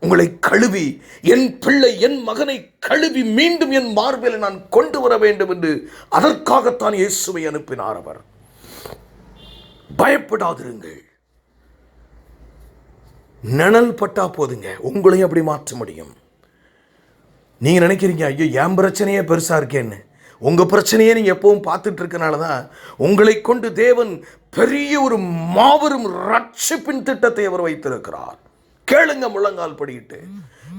உங்களை கழுவி, என் பிள்ளை என் மகனை கழுவி மீண்டும் என் மார்பில் நான் கொண்டு வர வேண்டும் என்று அதற்காகத்தான் இயேசுவை அனுப்பினார் அவர். பயப்படாதிருங்கள். நிழல் பட்டா போதுங்க, உங்களையும் அப்படி மாற்ற முடியும். நீங்க நினைக்கிறீங்க, ஐயோ என் பிரச்சனையே பெருசா இருக்கேன்னு. உங்க பிரச்சனையே நீங்க எப்பவும் பார்த்துட்டு இருக்கனால தான் உங்களை கொண்டு தேவன் பெரிய ஒரு மாபெரும் ரட்சிப்பின் திட்டத்தை அவர் வைத்திருக்கிறார். கேளுங்க, முழங்கால் படியிட்டு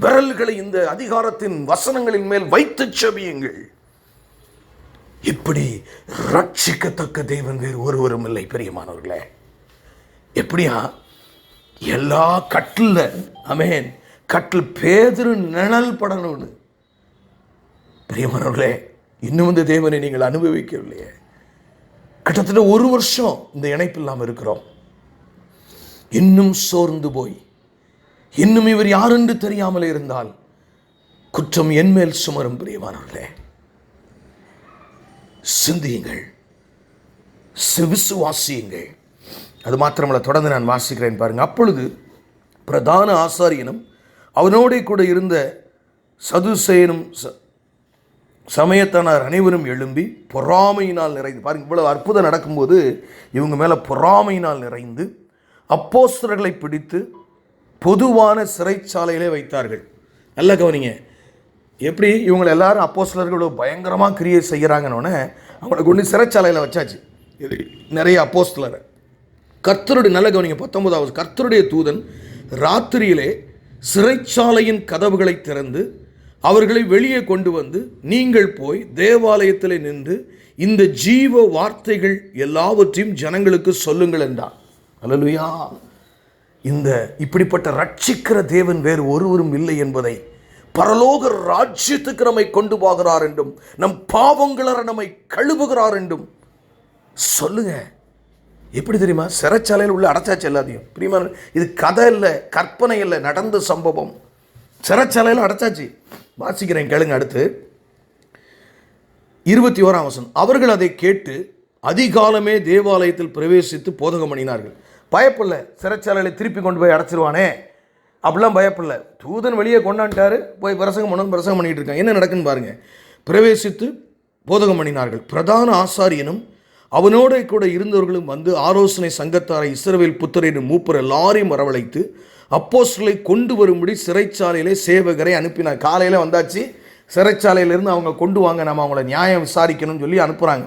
விரல்களை இந்த அதிகாரத்தின் வசனங்களின் மேல் வைத்து செபியுங்கள். இப்படி ரட்சிக்கத்தக்க தேவன் வேறு ஒருவரும் இல்லை பிரியமானவர்களே. எப்படியா எல்லா கட்டில் அமேன் கட்டில் பேதுரு நிழல் படணும்னு. பிரியமானவர்களே, இன்னும் இந்த தேவனை நீங்கள் அனுபவிக்கவில்லையே. கிட்டத்தட்ட 1 வருஷம் இந்த இணைப்பு இல்லாமல் இருக்கிறோம். இன்னும் சோர்ந்து போய் இன்னும் இவர் யார் என்று தெரியாமல் இருந்தால் குற்றம் என் மேல் சுமரும். பிரியமானவர்களே, சிந்தியுங்கள், விசுவாசியுங்கள். அது மாத்திரமல்ல, தொடர்ந்து நான் வாசிக்கிறேன் பாருங்க. அப்பொழுது பிரதான ஆசாரியனும் அவனோட கூட இருந்த சதுசேயனும் சமயத்தானார் அனைவரும் எழும்பி பொறாமையினால் நிறைந்து, பாருங்க இவ்வளவு அற்புதம் நடக்கும்போது இவங்க மேலே பொறாமையினால் நிறைந்து அப்போஸ்தலர்களை பிடித்து பொதுவான சிறைச்சாலையிலே வைத்தார்கள். நல்லா கவனிங்க, எப்படி இவங்களை எல்லாரும் அப்போஸ்தலர்கள் பயங்கரமாக கிரியை செய்கிறாங்கன்னு அவங்களை கொண்டு சிறைச்சாலையில் வச்சாச்சு. நிறைய அப்போஸ்தலரை கர்த்தருடைய, நல்ல கவனிங்க 19வது, கர்த்தருடைய தூதன் ராத்திரியிலே சிறைச்சாலையின் கதவுகளை திறந்து அவர்களை வெளியே கொண்டு வந்து, நீங்கள் போய் தேவாலயத்தில் நின்று இந்த ஜீவ வார்த்தைகள் எல்லாவற்றையும் ஜனங்களுக்கு சொல்லுங்கள் என்றார். அல்லேலூயா. இந்த இப்படிப்பட்ட ரட்சிக்கிற தேவன் வேறு ஒருவரும் இல்லை என்பதை, பரலோக ராஜ்யத்துக்கு நம்மை கொண்டு போகிறார் என்றும் நம் பாவங்கள நம்மை கழுவுகிறார் என்றும் சொல்லுங்க. எப்படி தெரியுமா? சிறைச்சாலையில் உள்ள அடைச்சாச்சு எல்லாத்தையும். பிரியமான, இது கதை இல்லை, கற்பனை இல்லை, நடந்த சம்பவம். சிறைச்சாலையில் அடைச்சாச்சு. வாசிக்கிறேன் கேளுங்க. அடுத்து 21ஆம் வசனம். அவர்கள் அதை கேட்டு அதிகாலமே தேவாலயத்தில் பிரவேசித்து போதகம் பண்ணினார்கள். பயப்படல, சிறைச்சாலையில் திருப்பி கொண்டு போய் அடைச்சிருவானே அப்படிலாம் பயப்படல. தூதன் வெளியே கொண்டாண்டாரு, போய் பிரசங்கம் பண்ணிட்டு இருக்காங்க. என்ன நடக்குன்னு பாருங்க. பிரவேசித்து போதகம் பண்ணினார்கள். பிரதான ஆசாரியனும் அவனோட கூட இருந்தவர்களும் வந்து ஆலோசனை சங்கத்தாரை இஸ்ரவேல் புத்திரரின் மூப்பர் எல்லாரையும் வரவழைத்து அப்போஸ்தலரை கொண்டு வரும்படி சிறைச்சாலையிலே சேவகரை அனுப்பினார். காலையில் வந்தாச்சு, சிறைச்சாலையிலிருந்து அவங்க கொண்டு வாங்க, நம்ம அவங்கள நியாயம் விசாரிக்கணும்னு சொல்லி அனுப்புகிறாங்க.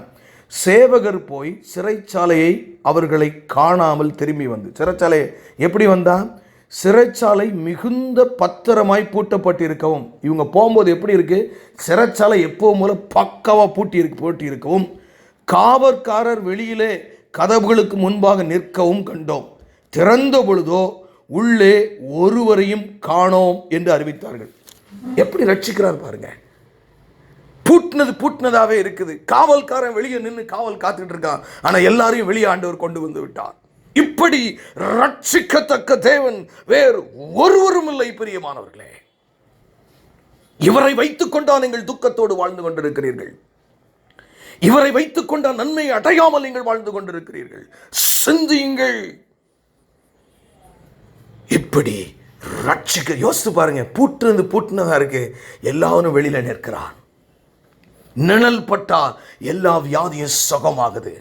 சேவகர் போய் சிறைச்சாலையை அவர்களை காணாமல் திரும்பி வந்து, சிறைச்சாலையை எப்படி வந்தால், சிறைச்சாலை மிகுந்த பத்திரமாய் பூட்டப்பட்டிருக்கவும், இவங்க போகும்போது எப்படி இருக்குது, சிறைச்சாலை எப்போவும் போல பக்காவாக பூட்டி இருக்கவும், காவற்காரர் வெளியிலே கதவுகளுக்கு முன்பாக நிற்கவும் கண்டோம். திறந்த பொழுதோ உள்ளே ஒருவரையும் காணோம் என்று அறிவித்தார்கள். எப்படி ரட்சிக்கிறார் பாருங்க. பூட்டினதாவே இருக்குது. காவல்காரன் வெளியே நின்று காவல் காத்துட்டு இருக்கான், ஆனா எல்லாரையும் வெளியே ஆண்டவர் கொண்டு வந்து விட்டார். இப்படி ரட்சிக்கத்தக்க தேவன் வேறு ஒருவரும் இல்லை பிரியமானவர்களே. இவரை வைத்துக் கொண்டால் நீங்கள் துக்கத்தோடு வாழ்ந்து கொண்டிருக்கிறீர்கள். இவரை வைத்துக் கொண்டால் நன்மை அடையாமல் நீங்கள் வாழ்ந்து கொண்டிருக்கிறீர்கள். சிந்தியுங்கள். இப்படி ரட்சிக்க யோசித்து பாருங்க. பூட்டினதா இருக்கு, எல்லாரும் வெளியில நிற்கிறான். நிழல் பட்டால் எல்லா வியாதியும் சுகமாகுது.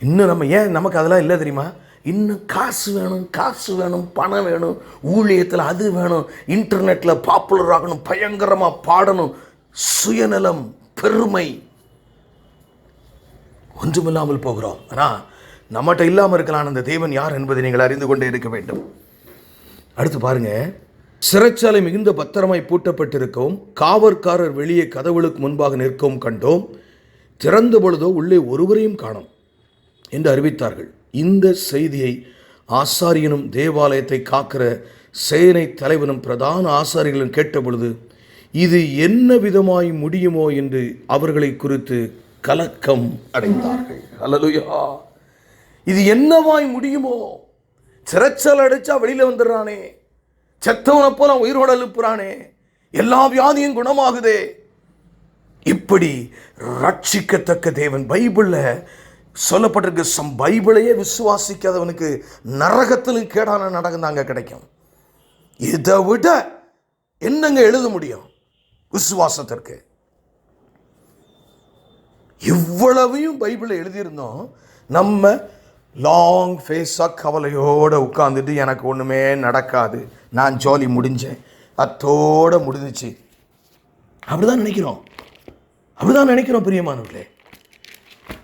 இன்னும் நம்ம ஏன் நமக்கு அதெல்லாம் இல்லை தெரியுமா? இன்னும் காசு வேணும், பணம் வேணும், ஊழியத்தில் அது வேணும், இன்டர்நெட்டில் பாப்புலர் ஆகணும், பயங்கரமாக பாடணும், சுயநலம், பெருமை, ஒன்றுமில்லாமல் போகிறோம். ஆனால் நம்மகிட்ட இல்லாமல் இருக்கலாம். அந்த தேவன் யார் என்பதை நீங்கள் அறிந்து கொண்டே இருக்க வேண்டும். அடுத்து பாருங்க, சிறைச்சாலை மிகுந்த பத்திரமாய் பூட்டப்பட்டிருக்கவும் காவற்காரர் வெளியே கதவுகளுக்கு முன்பாக நிற்கவும் கண்டோம். திறந்த பொழுதோ உள்ளே ஒருவரையும் காணோம் என்று அறிவித்தார்கள். இந்த செய்தியை ஆசாரியனும் தேவாலயத்தை காக்கிற சேனை தலைவனும் பிரதான ஆசாரிகளும் கேட்டபொழுது இது என்ன விதமாய் முடியுமோ என்று அவர்களை குறித்து கலக்கம் அடைந்தார்கள். அல்லேலூயா. இது என்னவாய் முடியுமோ? சிறைச்சாலை அடிச்சா வெளியில வந்துடுறானே, செத்தவனை போல உயிரோடு எழுப்புறானே, எல்லா வியாதியும் குணமாகுதே. இப்படி ரட்சிக்கத்தக்க தேவன் பைபிள்ல சொல்லப்பட்டிருக்கு. பைபிளையே விசுவாசிக்காதவனுக்கு நரகத்திலும் கேடான நரகம் தாங்க கிடைக்கும். இதை விட என்னங்க எழுத முடியும் விசுவாசத்திற்கு? இவ்வளவையும் பைபிளை எழுதியிருந்தோம். நம்ம லாங் ஃபேஸாக கவலையோடு உட்காந்துட்டு எனக்கு ஒன்றுமே நடக்காது, நான் ஜாலி முடிஞ்சேன், அத்தோடு முடிஞ்சிச்சு, அப்படிதான் நினைக்கிறோம். அப்படிதான் நினைக்கிறோம் பிரியமானவர்களே.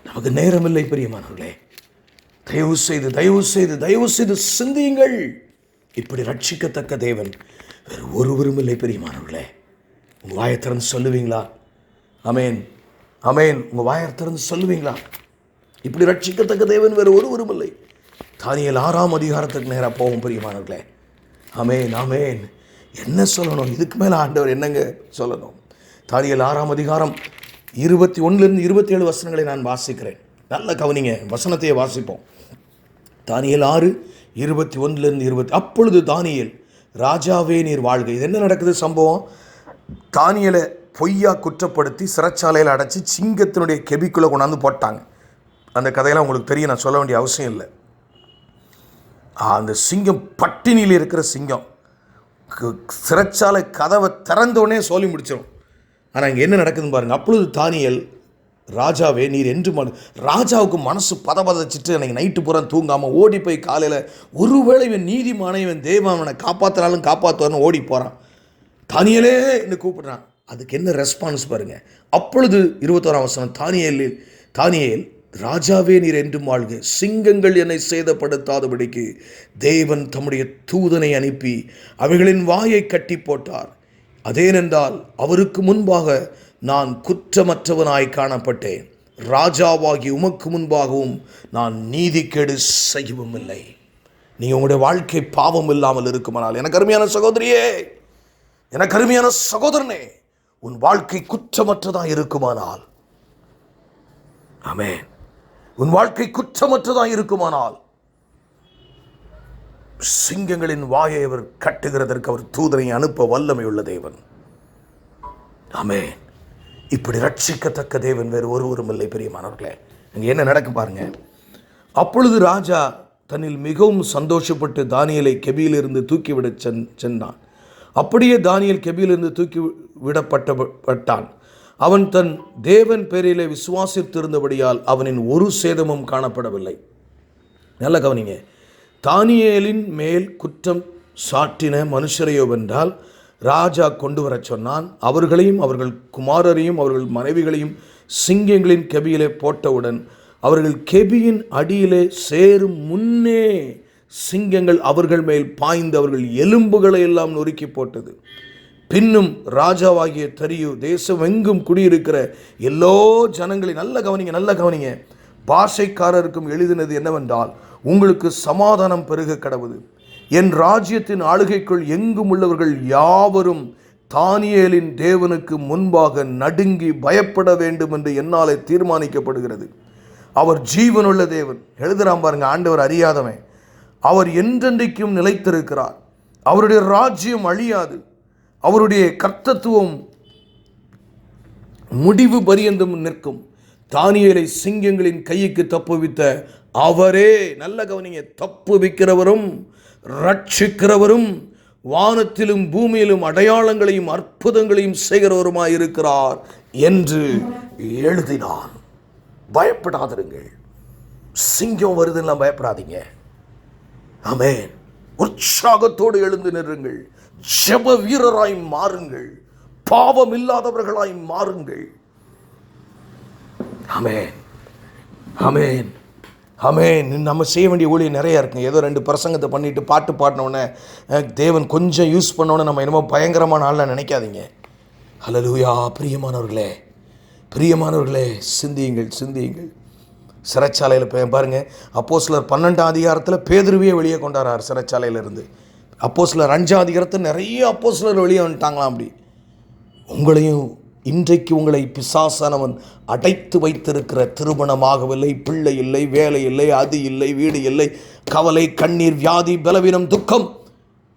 நமக்கு நேரமில்லை பிரியமானவர்களே. தயவு செய்து தயவு செய்து தயவு செய்து சிந்தியுங்கள். இப்படி ரட்சிக்கத்தக்க தேவன் வேறு ஒருவரும் இல்லை பிரியமானவர்களே. உங்கள் வாயை திறந்து சொல்லுவீங்களா? அமேன், அமேன். உங்கள் வாயை திறந்து சொல்லுவீங்களா? இப்படி ரட்சிக்கத்தக்க தேவன் வேறு ஒருவரும் இல்லை. தானியேல் 6ஆம் அதிகாரத்துக்கு நேராக போவோம் பிரியமானவர்களே. அமேன், அமேன். என்ன சொல்லணும் இதுக்கு மேலே? ஆண்டவர் என்னங்க சொல்லணும்? தானியேல் 6ஆம் அதிகாரம் 21 27 வசனங்களை நான் வாசிக்கிறேன். நல்ல கவனிங்க, வசனத்தையே வாசிப்போம். தானியேல் 6:21-20. அப்பொழுது தானியேல், ராஜாவே நீர் வாழ்க. இது என்ன நடக்குது சம்பவம்? தானியேலை பொய்யா குற்றப்படுத்தி சிறைச்சாலையில் அடைச்சி சிங்கத்தினுடைய கெபிக்குள்ளே கொண்டாந்து போட்டாங்க. அந்த கதையெல்லாம் உங்களுக்கு தெரியும், நான் சொல்ல வேண்டிய அவசியம் இல்லை. அந்த சிங்கம் பட்டினியில் இருக்கிற சிங்கம் சிறைச்சாலை கதவை திறந்தோடனே சொல்லி முடிச்சிடும். ஆனால் இங்கே என்ன நடக்குதுன்னு பாருங்கள். அப்பொழுது தானியேல், ராஜாவே நீர் என்று ராஜாவுக்கு மனசு பதச்சிட்டு அன்றைக்கி நைட்டு பூரா தூங்காமல் ஓடி போய் காலையில் ஒருவேளை இவன் நீதிமானை, இவன் தேவனை காப்பாற்றினாலும் காப்பாற்றுவார்னு ஓடி போகிறான். தானியேலே என்று கூப்பிடுறான். அதுக்கு என்ன ரெஸ்பான்ஸ் பாருங்கள். அப்பொழுது 21ஆம் வசனம், தானியேல் ராஜாவே நீர் என்றும் வாழ்க. சிங்கங்கள் என்னை சேதப்படுத்தாதபடிக்கு தேவன் தம்முடைய தூதனை அனுப்பி அவைகளின் வாயை கட்டி போட்டார். அதேனென்றால் அவருக்கு முன்பாக நான் குற்றமற்றவனாய் காணப்பட்டேன். ராஜாவாகி உமக்கு முன்பாகவும் நான் நீதிகேடு செய்யவும் இல்லை. நீங்கள் உங்களுடைய வாழ்க்கை பாவம் இல்லாமல் இருக்குமானால், எனக்கு அருமையான சகோதரியே, எனக்கு அருமையான சகோதரனே, உன் வாழ்க்கை குற்றமற்றதாக இருக்குமானால், ஆமென், உன் வாழ்க்கை குற்றமற்றதாக இருக்குமானால் சிங்கங்களின் வாயை அவர் கட்டுகிறதற்கு அவர் தூதனை அனுப்ப வல்லமை உள்ள தேவன். ஆமென். இப்படி ரட்சிக்கத்தக்க தேவன் வேறு ஒருவரும் இல்லை பிரியமானவர்களே. இங்கே என்ன நடக்கும் பாருங்க. அப்பொழுது ராஜா தன்னில் மிகவும் சந்தோஷப்பட்டு தானியேலை கெபியிலிருந்து தூக்கிவிட சென்றான். அப்படியே தானியேல் கெபியிலிருந்து தூக்கி விடப்பட்டான். அவன் தன் தேவன் பேரிலே விசுவாசித்திருந்தபடியால் அவனின் ஒரு சேதமும் காணப்படவில்லை. நல்ல கவனிங்க. தானியேலின் மேல் குற்றம் சாட்டின மனுஷரையோ வென்றால் ராஜா கொண்டு வர சொன்னான். அவர்களையும் அவர்கள் குமாரரையும் அவர்கள் மனைவிகளையும் சிங்கங்களின் கெபியிலே போட்டவுடன் அவர்கள் கெபியின் அடியிலே சேரும் முன்னே சிங்கங்கள் அவர்கள் மேல் பாய்ந்து அவர்கள் எலும்புகளை எல்லாம் நொறுக்கி போட்டது. பின்னும் ராஜாவாகிய தரியு தேசமெங்கும் குடியிருக்கிற எல்லோ ஜனங்களையும், நல்ல கவனிங்க, பாஷைக்காரருக்கும் எழுதினது என்னவென்றால், உங்களுக்கு சமாதானம் பெருக கடவுது. என் ராஜ்யத்தின் ஆளுகைக்குள் எங்கும் உள்ளவர்கள் யாவரும் தானியேலின் தேவனுக்கு முன்பாக நடுங்கி பயப்பட வேண்டும் என்று என்னாலே தீர்மானிக்கப்படுகிறது. அவர் ஜீவனுள்ள தேவன். எழுதுறான் பாருங்க, ஆண்டவர் அறியாதவன். அவர் என்றென்றைக்கும் நிலைத்திருக்கிறார். அவருடைய ராஜ்யம் அழியாது. அவருடைய கர்த்தத்துவம் முடிவு பரியந்தம் நிற்கும். தானியேலை சிங்கங்களின் கைக்கு தப்புவித்த அவரே, நல்ல கவனிங்க, தப்புவிக்கிறவரும் ரட்சிக்கிறவரும் வானத்திலும் பூமியிலும் அடையாளங்களையும் அற்புதங்களையும் செய்கிறவருமாயிருக்கிறார் என்று எழுதினான். பயப்படாதிருங்கள். சிங்கம் வருதுன்னா பயப்படாதீங்க. ஆமென். உற்சாகத்தோடு எழுந்து நிறுங்கள். ஜெப வீரராய் மாறுங்கள். பாவம் இல்லாதவர்களாய் மாறுங்கள். ஆமென், ஆமென். ஆமென். நம்ம செய்ய வேண்டிய ஊழியம் நிறையா இருக்குங்க. ஏதோ 2 பிரசங்கத்தை பண்ணிவிட்டு பாட்டு பாடினோடனே தேவன் கொஞ்சம் யூஸ் பண்ணோன்னே நம்ம என்னமோ பயங்கரமான ஆள்லாம் நினைக்காதீங்க. ஹல்லேலூயா. பிரியமானவர்களே, பிரியமானவர்களே, சிந்தியுங்கள். சிறைச்சாலையில் பாருங்கள், அப்போஸ்தலர் 12ஆம் அதிகாரத்தில் பேதுருவையே வெளியே கொண்டாடுறார் சிறைச்சாலையிலிருந்து. அப்போஸ்தலர் 5ஆம் அதிகாரத்தில் நிறைய அப்போஸ்தலர் வெளியே வந்துட்டாங்களாம். அப்படி உங்களையும் இன்றைக்கு உங்களை பிசாசானவன் அடைத்து வைத்திருக்கிற திருமணமாகவில்லை, பிள்ளை இல்லை, வேலை இல்லை, அது இல்லை, வீடு இல்லை, கவலை, கண்ணீர், வியாதி, பலவீனம், துக்கம்,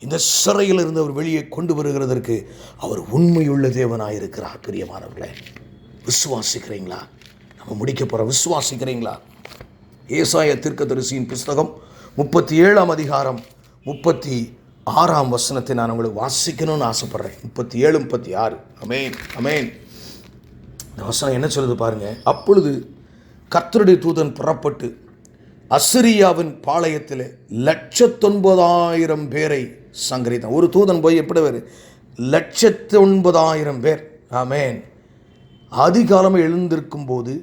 இந்த சிறையில் இருந்து அவர் வெளியே கொண்டு வருகிறதற்கு அவர் உண்மையுள்ள தேவனாயிருக்கிறார். பிரியமானவர்களே, விசுவாசிக்கிறீங்களா? நம்ம முடிக்க போகிற விசுவாசிக்கிறீங்களா? ஏசாயா தீர்க்கதரிசியின் புஸ்தகம் 37ஆம் அதிகாரம் 36ஆம் வசனத்தை நான் உங்களுக்கு வாசிக்கணும்னு ஆசைப்படுறேன். 37, 36. அமேன், அமேன். இந்த வசனம் என்ன சொல்லுது பாருங்க. அப்பொழுது கர்த்தருடைய தூதன் புறப்பட்டு அசிரியாவின் பாளையத்தில் 1,09,000 பேரை சங்கரித்தான். ஒரு தூதன் போய் எப்படி வரு 1,09,000 பேர். ஆமேன். அதிகாலமே எழுந்திருக்கும் போது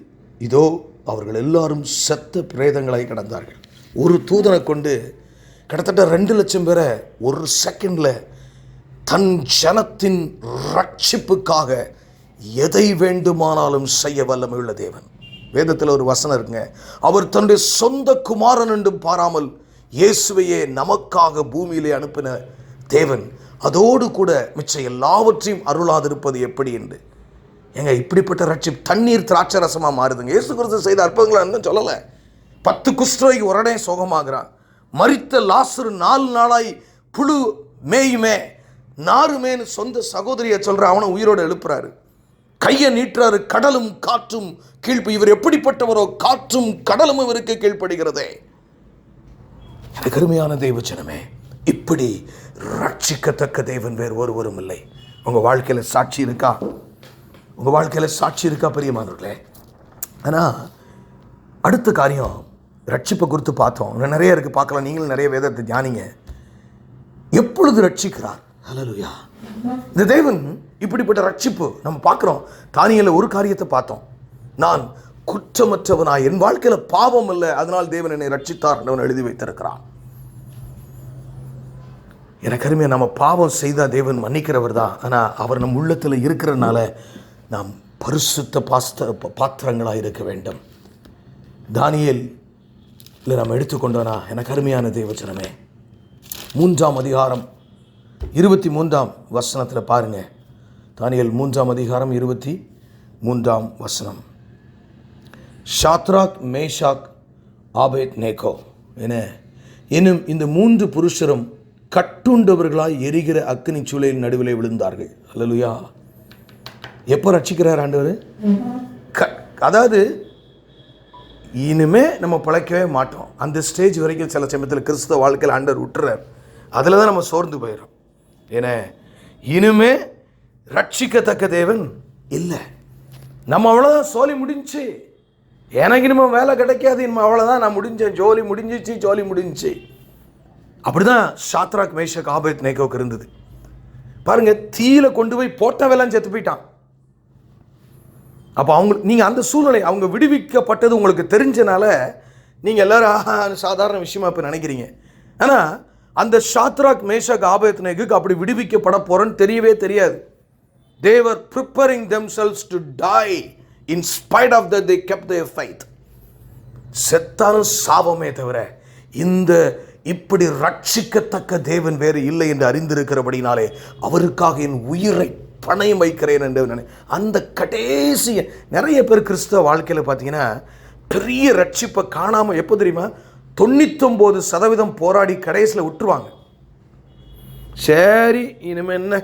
இதோ அவர்கள் எல்லாரும் செத்த பிரேதங்களாய் கிடந்தார்கள். ஒரு தூதனை கொண்டு கிட்டத்தட்ட 2 லட்சம் பேரை ஒரு செகண்டில் தன் ஜனத்தின் ரட்சிப்புக்காக எதை வேண்டுமானாலும் செய்ய வல்லமையுள்ள தேவன். வேதத்தில் ஒரு வசனம் இருக்குங்க. அவர் தன்னுடைய சொந்த குமாரன் என்றும் பாராமல் இயேசுவையே நமக்காக பூமியிலே அனுப்பின தேவன் அதோடு கூட மிச்சம் எல்லாவற்றையும் அருளாதிருப்பது எப்படி என்று. ஏங்க, இப்படிப்பட்ட ரட்சிப்பு தண்ணீர் திராட்சை ரசமாக மாறுதுங்க. இயேசு கிறிஸ்து செய்த அற்புதங்களான்னு சொல்லலை. 10 குஷ்டரோகி உடனே சோகமாகிறான். மரித்த லாசரு 4 நாளாய் புழு மேயுமே நாருமேன்னு சொந்த சகோதரியை சொல்கிற அவனை உயிரோடு எழுப்புறாரு. கையை நீட்டுறாரு. கடலும் காற்றும் கீழ்ப்பு. இவர் எப்படிப்பட்டவரோ, காற்றும் கடலும் இவருக்கு கீழ்ப்படுகிறதே. அருமையான தேவஜனமே, இப்படி ரட்சிக்கத்தக்க தேவன் வேறு ஒருவரும் இல்லை. உங்கள் வாழ்க்கையில் சாட்சி இருக்கா? உங்கள் வாழ்க்கையில் சாட்சி இருக்கா பிரியமானவர்களே? ஆனால் அடுத்த காரியம், ரட்சிப்பை குறித்து பார்த்தோம். நிறைய இருக்குது, பார்க்கலாம். நீங்களும் நிறைய வேதத்தை தியானிங்க. எப்பொழுது ரட்சிக்கிறார்? ஹல்லேலூயா. இந்த தேவன் இப்படிப்பட்ட ரட்சிப்பு நம்ம பார்க்குறோம். தானியேலில் ஒரு காரியத்தை பார்த்தோம். நான் குற்றமற்றவனாய், என் வாழ்க்கையில் பாவம் இல்லை, அதனால் தேவன் என்னை ரட்சித்தார் என்று எழுதி வைத்திருக்கிறான். எனக்கு அருமையாக, நம்ம பாவம் செய்தால் தேவன் மன்னிக்கிறவர் தான். ஆனால் அவர் நம் உள்ளத்தில் இருக்கிறதுனால நாம் பரிசுத்த பாத்திரங்களாக இருக்க வேண்டும். தானியேல் நம்ம எடுத்துக்கொண்டோனா, எனக்கு அருமையான தேவஜனமே, 3ஆம் அதிகாரம் 23ஆம் வசனத்தில் பாருங்க. தானியேல் 3ஆம் அதிகாரம் 23ஆம் வசனம். ஷாத்ராக், மேஷாக், ஆபேத்நேகோ எனும் இந்த 3 புருஷரும் கட்டுண்டவர்களாய் எரிகிற அக்கினி சூளையின் நடுவிலே விழுந்தார்கள். ஹல்லேலூயா. எப்போ ரட்சிக்கிறார் ஆண்டவர்? அதாவது இனிமே நம்ம பிழைக்கவே மாட்டோம். அந்த ஸ்டேஜ் வரைக்கும் சில சமயத்தில் கிறிஸ்தவ வாழ்க்கையில் ஆண்டவர் விட்டுறார். அதில் தான் நம்ம சோர்ந்து போயிடும். ஏன்னா இனிமே ரட்சிக்கத்தக்க தேவன் இல்லை. நம்ம அவ்வளோதான், சோலி முடிஞ்சு, எனக்கு இனிமேல் வேலை கிடைக்காது, இனிமே அவ்வளோதான், நான் முடிஞ்சேன், ஜோலி முடிஞ்சிச்சு. அப்படிதான் ஷாத்ராக், மேஷாக், ஆபேத்நேகோவுக்கு இருந்தது. பாருங்க, தீயில கொண்டு போய் போட்டவெல்லாம் செத்து போயிட்டான். அப்போ நீங்கள் அந்த சூழ்நிலை, அவங்க விடுவிக்கப்பட்டது உங்களுக்கு தெரிஞ்சனால நீங்கள் எல்லோரும் சாதாரண விஷயமா இப்போ நினைக்கிறீங்க. ஆனால் அந்த ஷாத்ராக், மேஷாக், ஆபேத்நேகோவுக்கு அப்படி விடுவிக்கப்பட போகிறேன்னு தெரியவே தெரியாது. They were preparing themselves to die. In spite of that, they kept their faith. செத்தாலும் சாபமே தவிர இந்த இப்படி ரட்சிக்கத்தக்க தேவன் வேறு இல்லை என்று அறிந்திருக்கிறபடினாலே அவருக்காக என் உயிரை பணயம் வைக்கிறேன் என்று அந்த கடைசி நிறைய பேர் கிறிஸ்தவ வாழ்க்கையில் பார்த்தீங்கன்னா பெரிய ரட்சிப்பை காணாமல், எப்போ தெரியுமா, 99% போராடி கடைசியில் விட்டுருவாங்க. சரி, இனிமேல் என்ன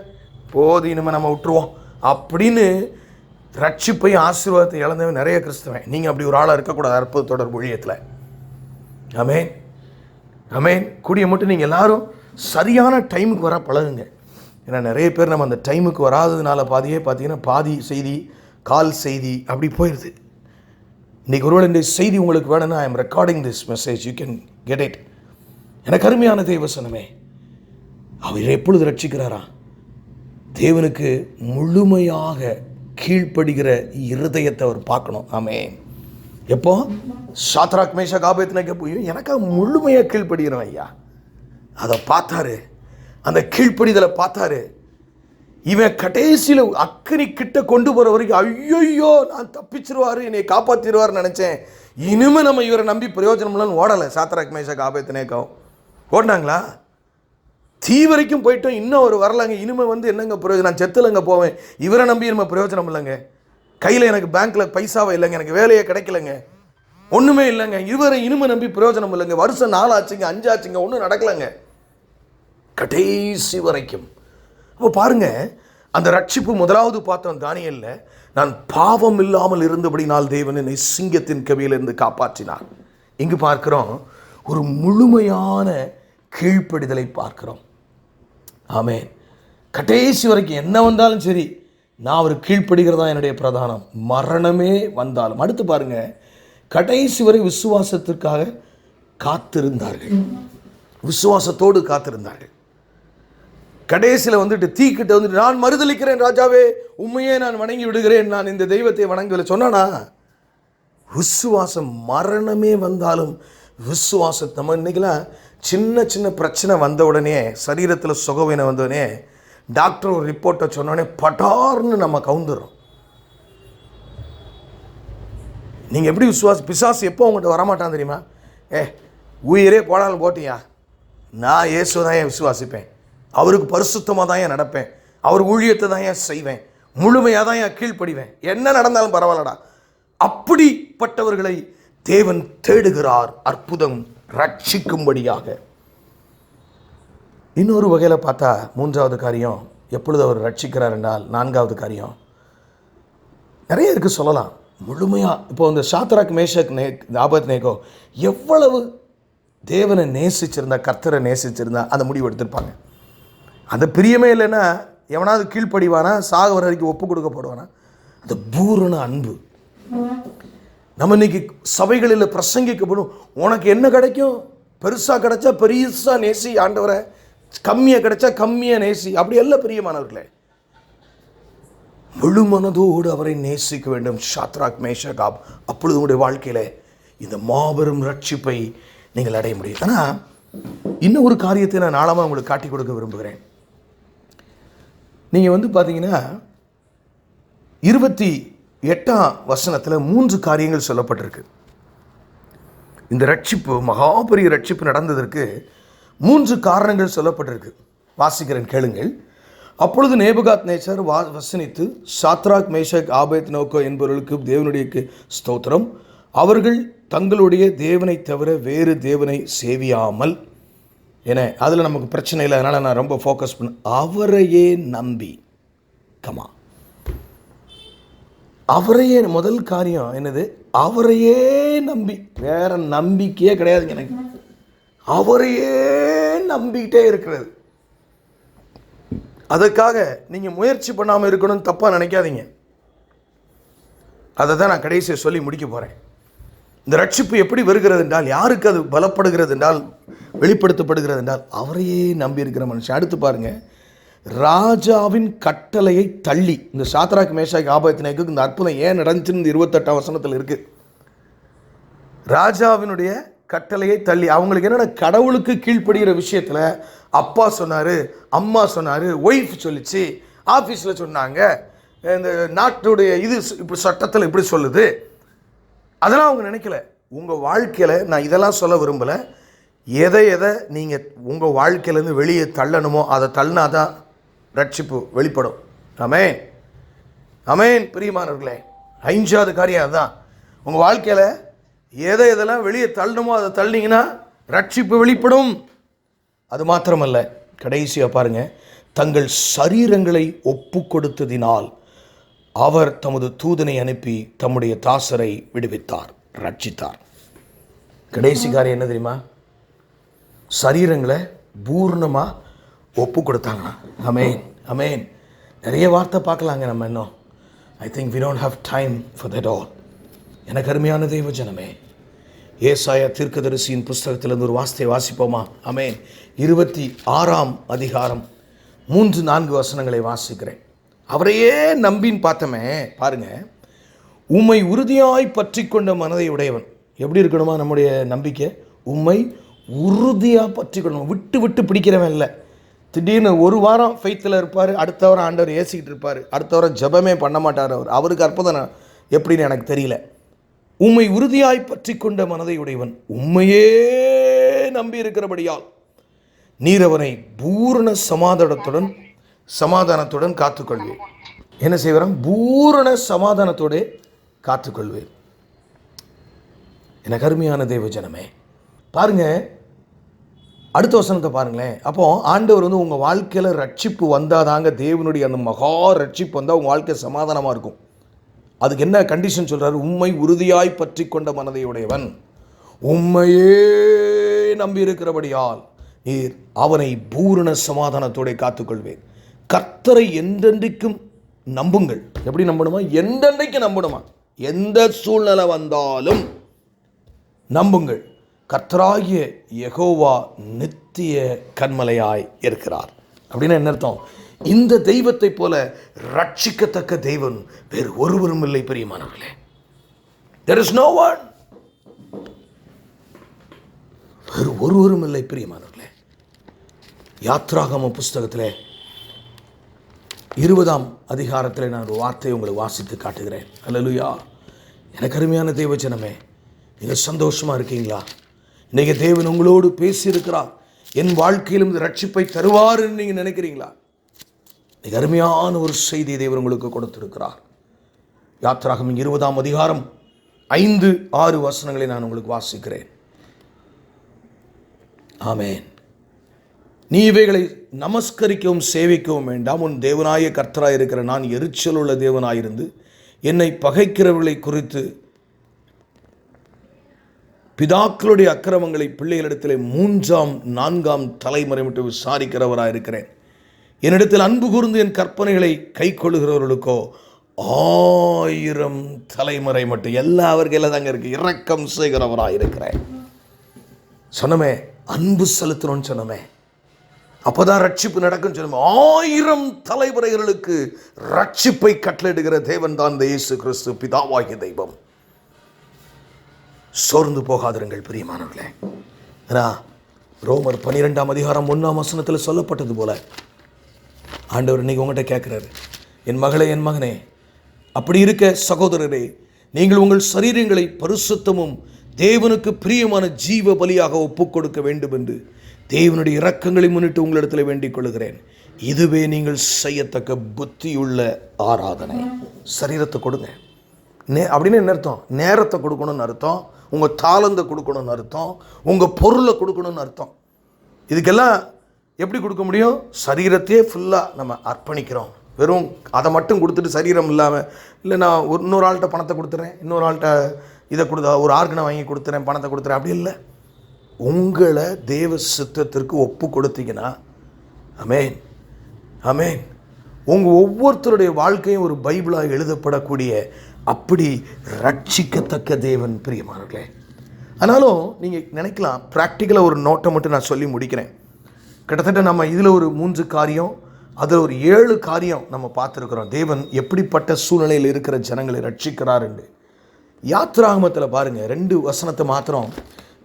போது, இனிமேல் நம்ம விட்டுருவோம் அப்படின்னு ரட்சிப்பையும் ஆசீர்வாதத்தை இழந்தவன் நிறைய கிறிஸ்தவன். நீங்கள் அப்படி ஒரு ஆளாக இருக்கக்கூடாது. அற்புத தொடர் ஊழியத்தில் ஆமென், ஆமென். கூடிய மட்டும் நீங்கள் எல்லாரும் சரியான டைமுக்கு வர பழகுங்க. ஏன்னா நிறைய பேர் நம்ம அந்த டைமுக்கு வராததுனால பாதியே பார்த்தீங்கன்னா பாதி செய்தி, கால் செய்தி அப்படி போயிடுது. இன்றைக்கி ஒருவேளை இந்த செய்தி உங்களுக்கு வேணும்னா, I am recording this message, you can get it. எனக்கு அருமையான தேவசனமே, அவர் எப்பொழுது ரட்சிக்கிறாரா? தேவனுக்கு முழுமையாக கீழ்ப்படுகிற இருதயத்தை அவர் பார்க்கணும். ஆமென். எப்போ சாத்ராக் மேஷாக் ஆபேத்நேகோ போய் எனக்காக முழுமையாக கீழ்ப்படுகிறோம் ஐயா. அதை பார்த்தாரு, அந்த கீழ்ப்படிதலை பார்த்தாரு. இவன் கடைசியில் அக்கனி கிட்ட கொண்டு போகிற வரைக்கும் ஐயோ நான் தப்பிச்சிருவாரு, என்னை காப்பாற்றிடுவார்னு நினச்சேன். இனிமேல் நம்ம இவரை நம்பி பிரயோஜனம்லாம் ஓடலை. சாத்ராக் மேஷாக் ஆபேத்நேகோ ஓடினாங்களா? தீ வரைக்கும் போயிட்டோம், இன்னும் அவர் வரலாங்க. இனிமேல் என்னங்க பிரயோஜனம்? நான் செத்துலங்க போவேன், இவரை நம்பி நம்ம பிரயோஜனம் இல்லைங்க. கையில் எனக்கு பேங்க்கில் பைசாவை இல்லைங்க, எனக்கு வேலையே கிடைக்கலைங்க, ஒன்றுமே இல்லைங்க. இவரை இனிமே நம்பி பிரயோஜனம் இல்லைங்க. வருஷம் 4 ஆச்சுங்க, 5 ஆச்சுங்க, ஒன்றும் நடக்கலைங்க கடைசி வரைக்கும். அப்போ பாருங்க, அந்த ரட்சிப்பு முதலாவது பார்த்தோம் தானியேல்ல. நான் பாவம் இல்லாமல் இருந்தபடினால் தேவன் என்னை சிங்கத்தின் கவியிலிருந்து காப்பாற்றினார். இங்கு பார்க்கிறோம் ஒரு முழுமையான கீழ்ப்படிதலை பார்க்கிறோம். ஆமென். கடைசி வரைக்கும் என்ன வந்தாலும் சரி, நான் அவர் கீழ்ப்படுகிறதா என்னுடைய பிரதானம், மரணமே வந்தாலும். அடுத்து பாருங்க, கடைசி வரை விசுவாசத்திற்காக காத்திருந்தார்கள். விசுவாசத்தோடு காத்திருந்தார்கள். கடைசியில் தீக்கிட்ட நான் மறுதளிக்கிறேன் ராஜாவே, உண்மையே நான் வணங்கி விடுகிறேன், நான் இந்த தெய்வத்தை வணங்கவில்லை சொன்னானா? விசுவாசம் மரணமே வந்தாலும் விசுவாசம். நம்ம இன்னைக்கெல்லாம் சின்ன சின்ன பிரச்சனை வந்த உடனே, சரீரத்தில் சுகவீனம் வந்தோடனே, டாக்டர் ஒரு ரிப்போர்ட்டை சொன்னோடனே பட்டார்னு நம்ம கவுந்துடும். நீங்கள் எப்படி பிசாசு எப்போ உங்கள்கிட்ட வரமாட்டான் தெரியுமா? உயிரே போனாலும் போட்டியா, நான் இயேசுவை தான் ஏன் விசுவாசிப்பேன், அவருக்கு பரிசுத்தமாக தான் ஏன் நடப்பேன், அவர் ஊழியத்தை தான் ஏன் செய்வேன், முழுமையாக தான் ஏன் கீழ்ப்படிவேன், என்ன நடந்தாலும் பரவாயில்லடா. அப்படிப்பட்டவர்களை தேவன் தேடுகிறார், அற்புதம் ரட்சிக்கும்படியாக. இன்னொரு வகையில் பார்த்தா, 3வது காரியம் எப்பொழுது அவர் ரட்சிக்கிறார் என்றால், 4வது காரியம் நிறைய இருக்குது சொல்லலாம் முழுமையாக. இப்போ இந்த சாத்ராக் மேஷாக் ஆபேத்நேகோ எவ்வளவு தேவனை நேசிச்சிருந்தா, கர்த்தரை நேசிச்சிருந்தா அந்த முடிவு எடுத்திருப்பாங்க. அந்த பிரியமே இல்லைன்னா எவனாவது கீழ்ப்படிவானா, சாக வர வரைக்கும் ஒப்பு கொடுக்கப்படுவானா? அந்த பூரண அன்பு. நம்ம இன்னைக்கு சபைகளில் பிரசங்கிக்கப்படும், உனக்கு என்ன கிடைக்கும், பெருசாக கிடைச்சா பெருசாக நேசி ஆண்டவரை, கம்மியாக கிடைச்சா கம்மியாக நேசி, அப்படி எல்லாம் பிரியமானவர்களே. முழு மனதோடு அவரை நேசிக்க வேண்டும். சாத்ராக் மேஷாக் அப்பொழுது உங்களுடைய வாழ்க்கையில் இந்த மாபெரும் ரட்சிப்பை நீங்கள் அடைய முடியும். ஆனால் இன்னும் ஒரு காரியத்தை நான் நாளாக உங்களுக்கு காட்டி கொடுக்க விரும்புகிறேன். நீங்கள் பார்த்தீங்கன்னா 28ஆம் வசனத்தில் 3 காரியங்கள் சொல்லப்பட்டிருக்கு. இந்த ரட்சிப்பு, மகாபெரிய ரட்சிப்பு நடந்ததற்கு 3 காரணங்கள் சொல்லப்பட்டிருக்கு. வாசிக்கிறேன், கேளுங்கள். அப்பொழுது நேபுகாத்நேச்சர் வசனித்து, சாத்ராக் மேஷாக் ஆபேத்நேகோ என்பவர்களுக்கு தேவனுடைய ஸ்தோத்திரம், அவர்கள் தங்களுடைய தேவனை தவிர வேறு தேவனை சேவியாமல் என. அதில் நமக்கு பிரச்சனை இல்லை, அதனால் நான் ரொம்ப ஃபோக்கஸ் பண்ண, அவரையே நம்பி. கமா, அவரையே. முதல் காரியம் என்னது? அவரையே நம்பி. வேற நம்பிக்கையே கிடையாதுங்க எனக்கு, அவரையே நம்பிக்கிட்டே இருக்கிறது. அதுக்காக நீங்கள் முயற்சி பண்ணாமல் இருக்கணும்னு தப்பாக நினைக்காதீங்க. அதை தான் நான் கடைசியை சொல்லி முடிக்க போகிறேன். இந்த ரட்சிப்பு எப்படி வருகிறது என்றால், யாருக்கு அது பலப்படுகிறது என்றால், வெளிப்படுத்தப்படுகிறது என்றால், அவரையே நம்பி இருக்கிற மனுஷன். அடுத்து பாருங்க, ராஜாவின் கட்டளையை தள்ளி. இந்த சாத்ராக் மேஷாக் ஆபேத்நேகோக்கு இந்த அற்புதம் ஏன் நடந்துச்சுன்னு 28ஆம் வசனத்தில் இருக்கு. ராஜாவினுடைய கட்டளையை தள்ளி. அவங்களுக்கு என்னென்ன, கடவுளுக்கு கீழ்ப்படுகிற விஷயத்தில் அப்பா சொன்னார், அம்மா சொன்னார், ஒய்ஃப் சொல்லிச்சு, ஆஃபீஸில் சொன்னாங்க, இந்த நாட்டுடைய இது இப்படி சட்டத்தில் இப்படி சொல்லுது, அதெல்லாம் அவங்க நினைக்கல. உங்கள் வாழ்க்கையில் நான் இதெல்லாம் சொல்ல விரும்பலை. எதை நீங்கள் உங்கள் வாழ்க்கையிலேருந்து வெளியே தள்ளணுமோ அதை தள்ளினாதான் ரட்சிப்பு வெளிப்படும். ஆமென், ஆமென். பிரியமானவர்களே, 5வது காரியம் அதுதான். உங்கள் வாழ்க்கையில் எதெல்லாம் வெளியே தள்ளணுமோ அதை தள்ளிங்கன்னா ரட்சிப்பு வெளிப்படும். அது மாத்திரமல்ல, கடைசியாக பாருங்கள், தங்கள் சரீரங்களை ஒப்பு கொடுத்ததினால் அவர் தமது தூதனை அனுப்பி தம்முடைய தாசரை விடுவித்தார், ரட்சித்தார். கடைசி காரியம் என்ன தெரியுமா? சரீரங்களை பூர்ணமாக ஒப்பு கொடுத்தாங்க. அமேன், அமேன். நிறைய வார்த்தை பார்க்கலாங்க நம்ம இன்னும். I think we don't have time for that all. எனக்கு அருமையான தெய்வ ஜனமே, ஏசாயா தீர்க்கதரிசியின் புஸ்தகத்திலிருந்து ஒரு வார்த்தையை வாசிப்போமா? அமேன். 26ஆம் அதிகாரம் 3-4 வசனங்களை வாசிக்கிறேன். அவரையே நம்பின்னு பார்த்தோமே பாருங்க. உம்மை உறுதியாய் பற்றி கொண்ட மனதை உடையவன். எப்படி இருக்கணுமா நம்முடைய நம்பிக்கை? உம்மை உறுதியாக பற்றி கொள்ளணும். விட்டு விட்டு பிடிக்கிறவன் இல்லை. திடீர்னு ஒரு வாரம் ஃபெய்த்தில் இருப்பார், அடுத்த வாரம் ஆண்டவர் ஏசிக்கிட்டு இருப்பார், அடுத்த வாரம் ஜெபமே பண்ண மாட்டார். அவருக்கு அற்புதம் எப்படின்னு எனக்கு தெரியல. உம்மை உறுதியாய் பற்றி கொண்ட மனதை உடையவன் உம்மையே நம்பி இருக்கிறபடியால் நீர் அவனை பூரண சமாதானத்துடன் காத்துக்கொள்வேன். என்ன செய்வாராம்? பூரண சமாதானத்தோடு காத்துக்கொள்வேன். எனக்கு அருமையான தேவ ஜனமே, பாருங்க அடுத்த வசனத்தை பாருங்களேன். அப்போ ஆண்டவர் உங்கள் வாழ்க்கையில் ரட்சிப்பு வந்தாதாங்க, தேவனுடைய அந்த மகா ரட்சிப்பு வந்தால் உங்கள் வாழ்க்கை சமாதானமாக இருக்கும். அதுக்கு என்ன கண்டிஷன் சொல்கிறார்? உம்மை உறுதியாய் பற்றி கொண்ட மனதையுடையவன் உம்மையே நம்பி இருக்கிறபடியால் நீர் அவனை பூரண சமாதானத்தோடு காத்துக்கொள்வேன். கர்த்தரை என்றென்றைக்கும் நம்புங்கள். எப்படி நம்பணுமா? என்றென்றைக்கும் நம்பணுமா? எந்த சூழ்நிலை வந்தாலும் நம்புங்கள். கர்த்தராகிய யெகோவா நித்திய கன்மலையாய் இருக்கிறார். அப்படின்னா என்ன அர்த்தம்? இந்த தெய்வத்தை போல ரட்சிக்கத்தக்க தெய்வன் வேறு ஒருவரும் இல்லை பிரியமானவர்களே. There is no one. வேறு ஒருவரும் இல்லை பிரியமானவர்களே. யாத்ராகம புஸ்தகத்திலே 20ஆம் அதிகாரத்தில் நான் ஒரு வார்த்தையை உங்களுக்கு வாசித்து காட்டுகிறேன். அல்லேலூயா. எனக்கு அருமையான தேவ ஜனமே, நீங்கள் சந்தோஷமாக இருக்கீங்களா? இன்றைக்கு தேவன் உங்களோடு பேசியிருக்கிறார். என் வாழ்க்கையிலும் இந்த ரட்சிப்பை தருவார்னு நீங்கள் நினைக்கிறீங்களா? மிக அருமையான ஒரு செய்தியை தேவன் உங்களுக்கு கொடுத்திருக்கிறார். யாத்ராகமம் 20ஆம் அதிகாரம் 5-6 வசனங்களை நான் உங்களுக்கு வாசிக்கிறேன். ஆமென். நீ இவைகளை நமஸ்கரிக்கவும் சேவிக்கவும் வேண்டாம். உன் தேவனாய கர்த்தராய் இருக்கிற நான் எரிச்சல் உள்ள தேவனாயிருந்து என்னை பகைக்கிறவர்களை குறித்து பிதாக்களுடைய அக்கிரமங்களை பிள்ளைகளிடத்தில் 3ஆம் 4ஆம் தலைமுறை மட்டும் விசாரிக்கிறவராயிருக்கிறேன். என்னிடத்தில் அன்பு கூர்ந்து என் கற்பனைகளை கை கொள்ளுகிறவர்களுக்கோ 1000 தலைமுறை மட்டும். எல்லா அவர்களில் தாங்க இருக்கு. இரக்கம் செய்கிறவராயிருக்கிறேன். சொன்னமே, அன்பு செலுத்தணும்னு சொன்னமே, அப்போதான் ரட்சிப்பு நடக்கும் சொன்னமே. 1000 தலைமுறைகளுக்கு ரட்சிப்பை கட்டளையிடுகிற தேவன் தான் இந்த இயேசு கிறிஸ்து, பிதாவாகிய தெய்வம். சோர்ந்து போகாதிருங்கள் பிரியமானவர்களே. ரோமர் 12ஆம் அதிகாரம் 1ஆம் வசனத்தில் சொல்லப்பட்டது போல ஆண்டவர் இன்னைக்கு உங்கள்கிட்ட கேட்குறாரு, என் மகளே, என் மகனே, அப்படி இருக்க சகோதரரே, நீங்கள் உங்கள் சரீரங்களை பரிசுத்தமும் தேவனுக்கு பிரியமான ஜீவ பலியாக ஒப்புக் கொடுக்க வேண்டும் என்று தேவனுடைய இரக்கங்களை முன்னிட்டு உங்களிடத்தில் வேண்டிக் கொள்கிறேன். இதுவே நீங்கள் செய்யத்தக்க புத்தியுள்ள ஆராதனை. சரீரத்தை கொடுங்க அப்படின்னு என்ன அர்த்தம்? நேரத்தை கொடுக்கணும்னு அர்த்தம், உங்கள் தாளந்தை கொடுக்கணும்னு அர்த்தம், உங்கள் பொருளை கொடுக்கணும்னு அர்த்தம். இதுக்கெல்லாம் எப்படி கொடுக்க முடியும்? சரீரத்தையே ஃபுல்லாக நம்ம அர்ப்பணிக்கிறோம். வெறும் அதை மட்டும் கொடுத்துட்டு சரீரம் இல்லாமல், இல்லை நான் இன்னொரு ஆள்கிட்ட பணத்தை கொடுத்துறேன், இன்னொரு ஆள்கிட்ட இதை ஒரு ஆர்கனை வாங்கி கொடுத்துறேன், பணத்தை கொடுத்துறேன், அப்படி இல்லை. உங்களை தேவ சித்தத்திற்கு ஒப்பு கொடுத்தீங்கன்னா, ஆமென் ஆமென், உங்கள் ஒவ்வொருத்தருடைய வாழ்க்கையும் ஒரு பைபிளாக எழுதப்படக்கூடிய அப்படி ரட்சிக்கத்தக்க தேவன் பிரியமானவர்களே. ஆனாலும் நீங்கள் நினைக்கலாம், ப்ராக்டிக்கலாக ஒரு நோட்டை மட்டும் நான் சொல்லி முடிக்கிறேன். கிட்டத்தட்ட நம்ம இதில் ஒரு 3 காரியம், அதில் ஒரு 7 காரியம் நம்ம பார்த்துருக்குறோம். தேவன் எப்படிப்பட்ட சூழ்நிலையில் இருக்கிற ஜனங்களை ரட்சிக்கிறார் என்று. யாத்ராகமத்தில் பாருங்கள், 2 வசனத்தை மாத்திரம்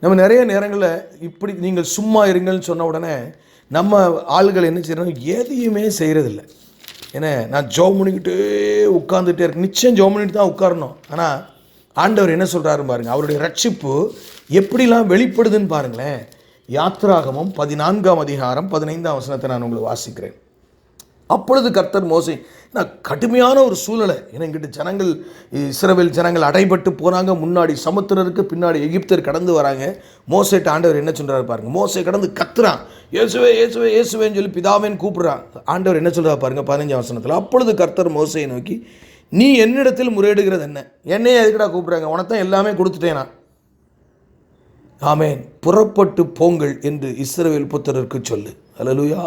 நம்ம நிறைய நேரங்களில் இப்படி நீங்கள் சும்மா இருங்கள்னு சொன்ன உடனே நம்ம ஆள்கள் என்ன செய்யறோம்? எதையுமே செய்கிறதில்ல. ஏன்னா நான் ஜோம் பண்ணிக்கிட்டே உட்காந்துட்டே இருக்கு. நிச்சயம் ஜோம் பண்ணிட்டு தான் உட்காரணும். ஆனால் ஆண்டவர் என்ன சொல்கிறாரு பாருங்கள், அவருடைய ரட்சிப்பு எப்படிலாம் வெளிப்படுதுன்னு பாருங்களேன். யாத்ராகமம் 14ஆம் அதிகாரம் 15ஆம் வசனத்தை நான் உங்களுக்கு வாசிக்கிறேன். அப்பொழுது கர்த்தர் மோசே, நான் கடுமையான ஒரு சூழ்நிலை, ஏன்னா இங்கிட்ட ஜனங்கள், இஸ்ரவேல் ஜனங்கள் அடைபட்டு போகிறாங்க. முன்னாடி சமுத்திரருக்கு, பின்னாடி எகிப்தர் கடந்து வராங்க. மோசேட்ட ஆண்டவர் என்ன சொல்கிறாரு பாருங்கள். மோசே கடந்து கத்துறான், இயேசுவே இயேசுவே இயேசுவேன்னு சொல்லி பிதாவேன்னு கூப்பிட்றான். ஆண்டவர் என்ன சொல்கிறார் பாருங்கள் 15ஆம் வசனத்தில். அப்பொழுது கர்த்தர் மோசையை நோக்கி, நீ என்னிடத்தில் முறையிடுகிறது என்ன? என்னையே எதுக்கடா கூப்பிட்றாங்க? உனத்தான் எல்லாமே கொடுத்துட்டேனா? ஆமென். புறப்பட்டு போங்கள் என்று இஸ்ரவேல் புத்திரருக்கு சொல்லு. அல்லேலூயா.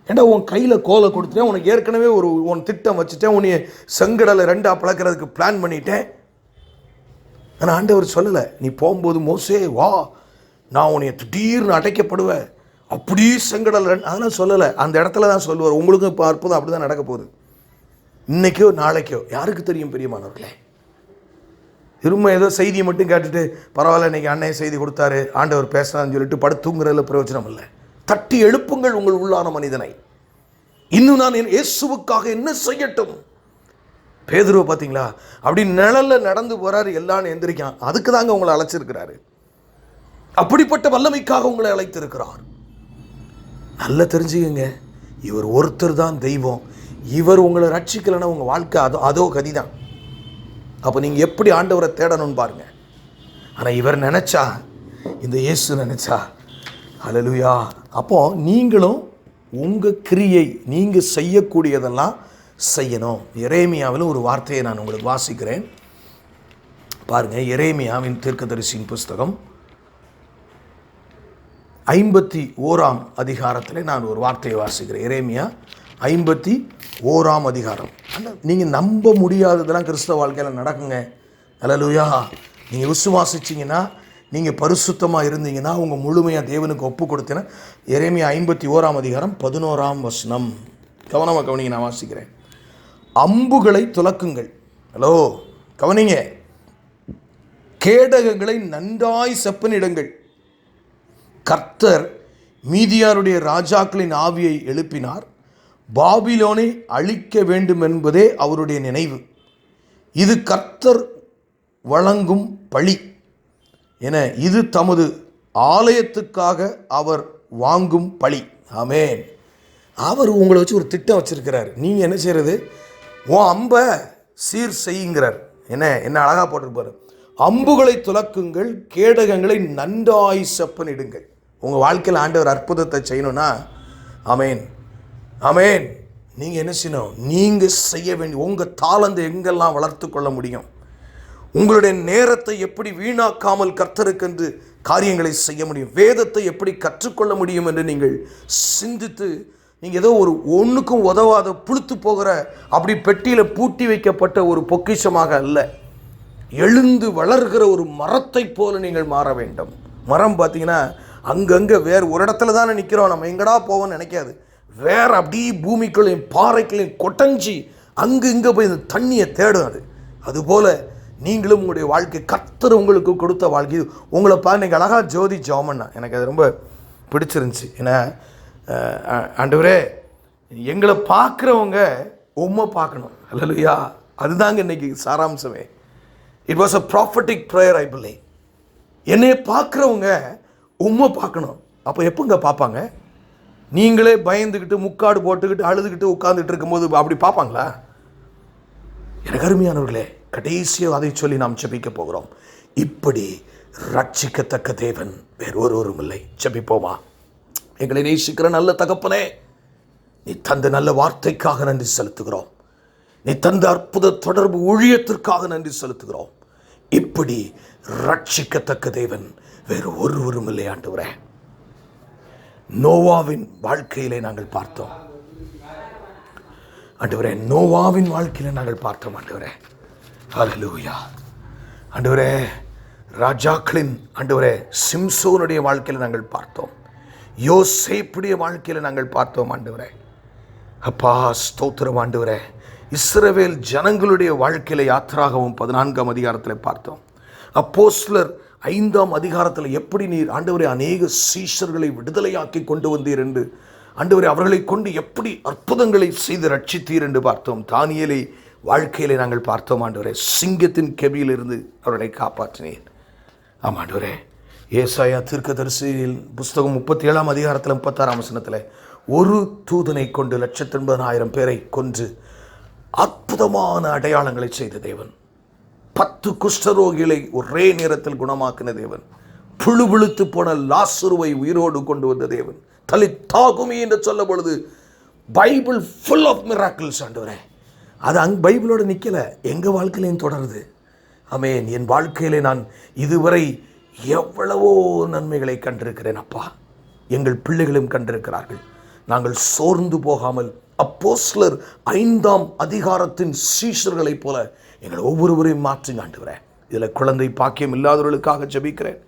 ஏண்டா உன் கையில் கோலை கொடுத்துட்டேன், உனக்கு ஏற்கனவே உன் திட்டம் வச்சுட்டேன், உன்னைய செங்கடலை 2ஆக பழக்கிறதுக்கு பிளான் பண்ணிட்டேன். ஆனால் ஆண்டவர் சொல்லலை, நீ போகும்போது மோசே வா, நான் உன்னைய திடீர்னு அடைக்கப்படுவேன், அப்படி செங்கடல், அதெல்லாம் சொல்லலை. அந்த இடத்துல தான் சொல்லுவார். உங்களுக்கும் இப்போ அற்புதம் அப்படி தான் நடக்க போகுது. இன்னைக்கோ நாளைக்கோ யாருக்கு தெரியும் பிரியமானவர்களே? திரும்ப ஏதோ செய்தியை மட்டும் கேட்டுட்டு பரவாயில்ல இன்னைக்கு அண்ணன் செய்தி கொடுத்தாரு, ஆண்டவர் பேசுறான்னு சொல்லிட்டு படுத்துங்கிறதுல பிரயோஜனம் இல்லை. தட்டி எழுப்புங்கள் உங்கள் உள்ளான மனிதனை. இன்னும் நான் இயேசுவுக்காக என்ன செய்யட்டும்? பேதுருவை பார்த்தீங்களா, அப்படி நிழல்ல நடந்து போறாரு, எல்லாரும் எந்திரிக்கான். அதுக்கு தாங்க உங்களை அழைச்சிருக்கிறாரு. அப்படிப்பட்ட வல்லமைக்காக உங்களை அழைத்திருக்கிறார். நல்லா தெரிஞ்சுக்கங்க, இவர் ஒருத்தர் தான் தெய்வம். இவர் உங்களை ரட்சிக்கலைன்னா உங்கள் வாழ்க்கை அதோ கதிதான். அப்போ நீங்கள் எப்படி ஆண்டவரை தேடணும்னு பாருங்க. ஆனால் இவர் நினச்சா, இந்த இயேசு நினச்சா, ஹல்லேலூயா. அப்போ நீங்களும் உங்கள் கிரியை நீங்கள் செய்யக்கூடியதெல்லாம் செய்யணும். எரேமியாவில் ஒரு வார்த்தையை நான் உங்களுக்கு வாசிக்கிறேன் பாருங்கள். எரேமியாவின் தீர்க்கதரிசியின் புஸ்தகம் 51ஆம் அதிகாரத்தில் நான் ஒரு வார்த்தையை வாசிக்கிறேன். எரேமியா 51ஆம் அதிகாரம். நீங்கள் நம்ப முடியாததெல்லாம் கிறிஸ்தவ வாழ்க்கையில் நடக்குங்க. ஹல்லேலூயா. நீங்கள் விசுவாசிச்சிங்கன்னா, நீங்கள் பரிசுத்தமாக இருந்தீங்கன்னா, உங்கள் முழுமையாக தேவனுக்கு ஒப்பு கொடுத்தீங்கன்னா, எரேமியா 51ஆம் அதிகாரம் 11ஆம் வசனம். கவனமாக கவனிங்க, நான் வாசிக்கிறேன். அம்புகளை துலக்குங்கள். ஹலோ, கவனிங்க. கேடகங்களை நன்றாய் செப்பனிடுங்கள். கர்த்தர் மீதியாருடைய ராஜாக்களின் ஆவியை எழுப்பினார். பாபிலோனை அழிக்க வேண்டும் என்பதே அவருடைய நினைவு. இது கர்த்தர் வழங்கும் பழி என, இது தமது ஆலயத்துக்காக அவர் வாங்கும் பழி. ஆமென். அவர் உங்களை வச்சு ஒரு திட்டம் வச்சிருக்கிறார். நீங்கள் என்ன செய்யறது? உன் அம்பை சீர் செய்யுங்கிறார். என்ன அழகா போட்டிருப்பாரு. அம்புகளை துலக்குங்கள், கேடகங்களை நன்றாய் செப்பனிடுங்கள். உங்கள் வாழ்க்கையில் ஆண்டவர் அற்புதத்தை செய்யணும்னா, ஆமென் ஆமென், நீங்கள் என்ன செய்யணும்? நீங்கள் செய்ய வேண்டிய உங்கள் தாளந்தை எங்கெல்லாம் வளர்த்து கொள்ள முடியும், உங்களுடைய நேரத்தை எப்படி வீணாக்காமல் கர்த்தருக்கென்று காரியங்களை செய்ய முடியும், வேதத்தை எப்படி கற்றுக்கொள்ள முடியும் என்று நீங்கள் சிந்தித்து, நீங்கள் ஏதோ ஒரு ஒன்றுக்கும் உதவாத புழுத்து போகிற அப்படி பெட்டியில் பூட்டி வைக்கப்பட்ட ஒரு பொக்கிஷமாக அல்ல, எழுந்து வளர்கிற ஒரு மரத்தை போல நீங்கள் மாற வேண்டும். மரம் பார்த்தீங்கன்னா அங்கங்கே வேறு ஒரு இடத்துல தானே நிற்கிறோம், நம்ம எங்கடா போவோம்னு நினைக்காது. வேற அப்படியே பூமிக்குள்ளையும் பாறைகளையும் கொட்டஞ்சி அங்கு இங்கே போய் இந்த தண்ணியை தேடும். அதுபோல் நீங்களும் உங்களுடைய வாழ்க்கை, கர்த்தர் உங்களுக்கு கொடுத்த வாழ்க்கை. உங்களை நீங்கள் அழகாக ஜோதி ஜோமன்னா எனக்கு அது ரொம்ப பிடிச்சிருந்துச்சு. ஏன்னா ஆண்டவரே, எங்களை பார்க்குறவங்க உம்மை பார்க்கணும். ஹல்லேலூயா. அதுதாங்க இன்னைக்கு சாராம்சமே. It was a prophetic prayer, I believe. என்னைய பார்க்குறவங்க உம்மை பார்க்கணும். அப்போ எப்போங்க பார்ப்பாங்க? நீங்களே பயந்துக்கிட்டு முக்காடு போட்டுக்கிட்டு அழுதுகிட்டு உட்கார்ந்துட்டு இருக்கும்போது அப்படி பார்ப்பாங்களா? எனக்கு அருமையானவர்களே, கடைசியாக அதை சொல்லி நாம் ஜெபிக்க போகிறோம். இப்படி ரட்சிக்கத்தக்க தேவன் வேறு ஒருவரும் இல்லை. ஜெபிப்போமா? எங்களை நேசிக்கிற நல்ல தகப்பனே, நீ தந்த நல்ல வார்த்தைக்காக நன்றி செலுத்துகிறோம். நீ தந்த அற்புத தொடர்பு ஊழியத்திற்காக நன்றி செலுத்துகிறோம். இப்படி ரட்சிக்கத்தக்க தேவன் வேறு ஒருவரும் இல்லை ஆண்டவரே. நோவாவின் வாழ்க்கையிலே நாங்கள் பார்த்தோம் ஆண்டவரே, நோவாவின் வாழ்க்கையிலே நாங்கள் பார்த்தோம் ஆண்டவரே. ஹல்லேலூயா. ஆண்டவரே, ராஜாக்களின் ஆண்டவரே சிம்சோனுடைய வாழ்க்கையில் நாங்கள் பார்த்தோம். யோசேப்புடைய வாழ்க்கையில் நாங்கள் பார்த்தோம் ஆண்டவரே. அப்பா ஸ்தோத்திரம் ஆண்டவரே. இஸ்ரவேல் ஜனங்களுடைய வாழ்க்கையில யாத்திராகமம் 14ஆம் அதிகாரத்தில் பார்த்தோம். அப்போஸ்தலர் 5ஆம் அதிகாரத்தில் எப்படி நீர் ஆண்டவரே அநேக சீஷர்களை விடுதலையாக்கி கொண்டு வந்தீர் என்று, ஆண்டவரே அவர்களை கொண்டு எப்படி அற்புதங்களை செய்து ரட்சித்தீர் என்று பார்த்தோம். தானியேலை வாழ்க்கையிலே நாங்கள் பார்த்தோம் ஆண்டவரே. சிங்கத்தின் கெபியிலிருந்து அவர்களை காப்பாற்றினீர். ஆமாம் ஆண்டவரே. ஏசாயா தீர்க்கதரிசியின் புஸ்தகம் 37ஆம் அதிகாரத்தில் 36ஆம் வசனத்தில் ஒரு தூதனை கொண்டு 180,000 பேரை கொன்று அற்புதமான அடையாளங்களை செய்த தேவன். 10 குஷ்டரோகிகளை ஒரே நேரத்தில் குணமாக்கின தேவன். புழு விழுத்து போன லாசருவை உயிரோடு கொண்டு வந்த தேவன். தலித்தாகுமி என்று சொல்ல பொழுது பைபிள் ஃபுல் ஆஃப் மிராக்கிள்ஸ் ஆண்டவரே. அது பைபிளோட நிற்கல, எங்கள் வாழ்க்கையிலையும் தொடருது. ஆமென். என் வாழ்க்கையிலே நான் இதுவரை எவ்வளவோ நன்மைகளை கண்டிருக்கிறேன் அப்பா. எங்கள் பிள்ளைகளும் கண்டிருக்கிறார்கள். நாங்கள் சோர்ந்து போகாமல் அப்போஸ்தலர் 5ஆம் அதிகாரத்தின் சீஷர்களைப் போல எங்கள் ஒவ்வொருவரையும் மாற்றுங்க ஆண்டவரே. இதில் குழந்தை பாக்கியம் இல்லாதவர்களுக்காக ஜெபிக்கிறேன்.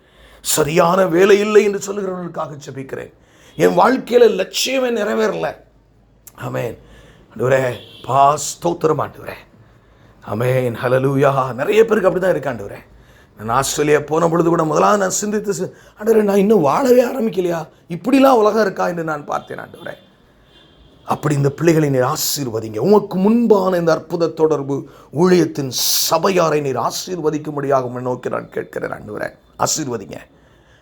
சரியான வேலை இல்லை என்று சொல்லுகிறவர்களுக்காக ஜெபிக்கிறேன். என் வாழ்க்கையில் லட்சியமே நிறைவேறல. ஆமென். ஆண்டவரே ஸ்தோத்திரம் ஆண்டவரே. ஆமென், ஹல்லேலூயா. நிறைய பேருக்கு அப்படி தான் இருக்கு ஆண்டவரே. நான் ஆஸ்திரேலியா போன பொழுது கூட முதலாவது நான் சிந்தித்து, ஆண்டவரே நான் இன்னும் வாழவே ஆரம்பிக்கலையா, இப்படிலாம் உலகம் இருக்கா என்று நான் பார்த்தேன் ஆண்டவரே. அப்படி இந்த பிள்ளைகளை நீர் ஆசீர்வதிங்க. உமக்கு முன்பான இந்த அற்புத தொடர்பு ஊழியத்தின் சபையாரை நீர் ஆசீர்வதிக்கும்படியாக நோக்கி நான் கேட்கிறேன் ஆண்டவரே. ஆசீர்வதிங்க,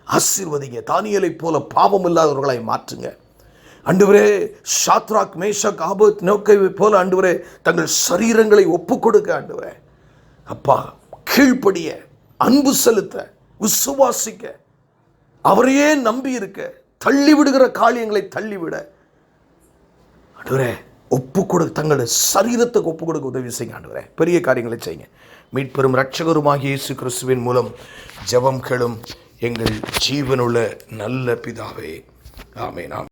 ஆசீர்வதிங்க. தானியேலை போல பாவம் இல்லாதவர்களை மாற்றுங்க ஆண்டவரே. ஷாத்ராக், மேஷாக், ஆபேத் நோக்கை போல ஆண்டவரே தங்கள் சரீரங்களை ஒப்புக் கொடுக்க ஆண்டவரே. அப்பா, கீழ்ப்படிய, அன்பு செலுத்த, விசுவாசிக்க, அவரையே நம்பி இருக்க, தள்ளிவிடுகிற காரியங்களை தள்ளிவிட ஆண்டவரே தங்களுடைய சரீரத்துக்கு ஒப்பு கொடுக்க உதவி செய்யுங்க ஆண்டவரே. பெரிய காரியங்களை செய்யுங்க. மீட்பெரும் இரட்சகருமாகிய இயேசு கிறிஸ்துவின் மூலம் ஜெபம் கேளும் எங்கள் ஜீவனுள்ள நல்ல பிதாவே. ஆமென்.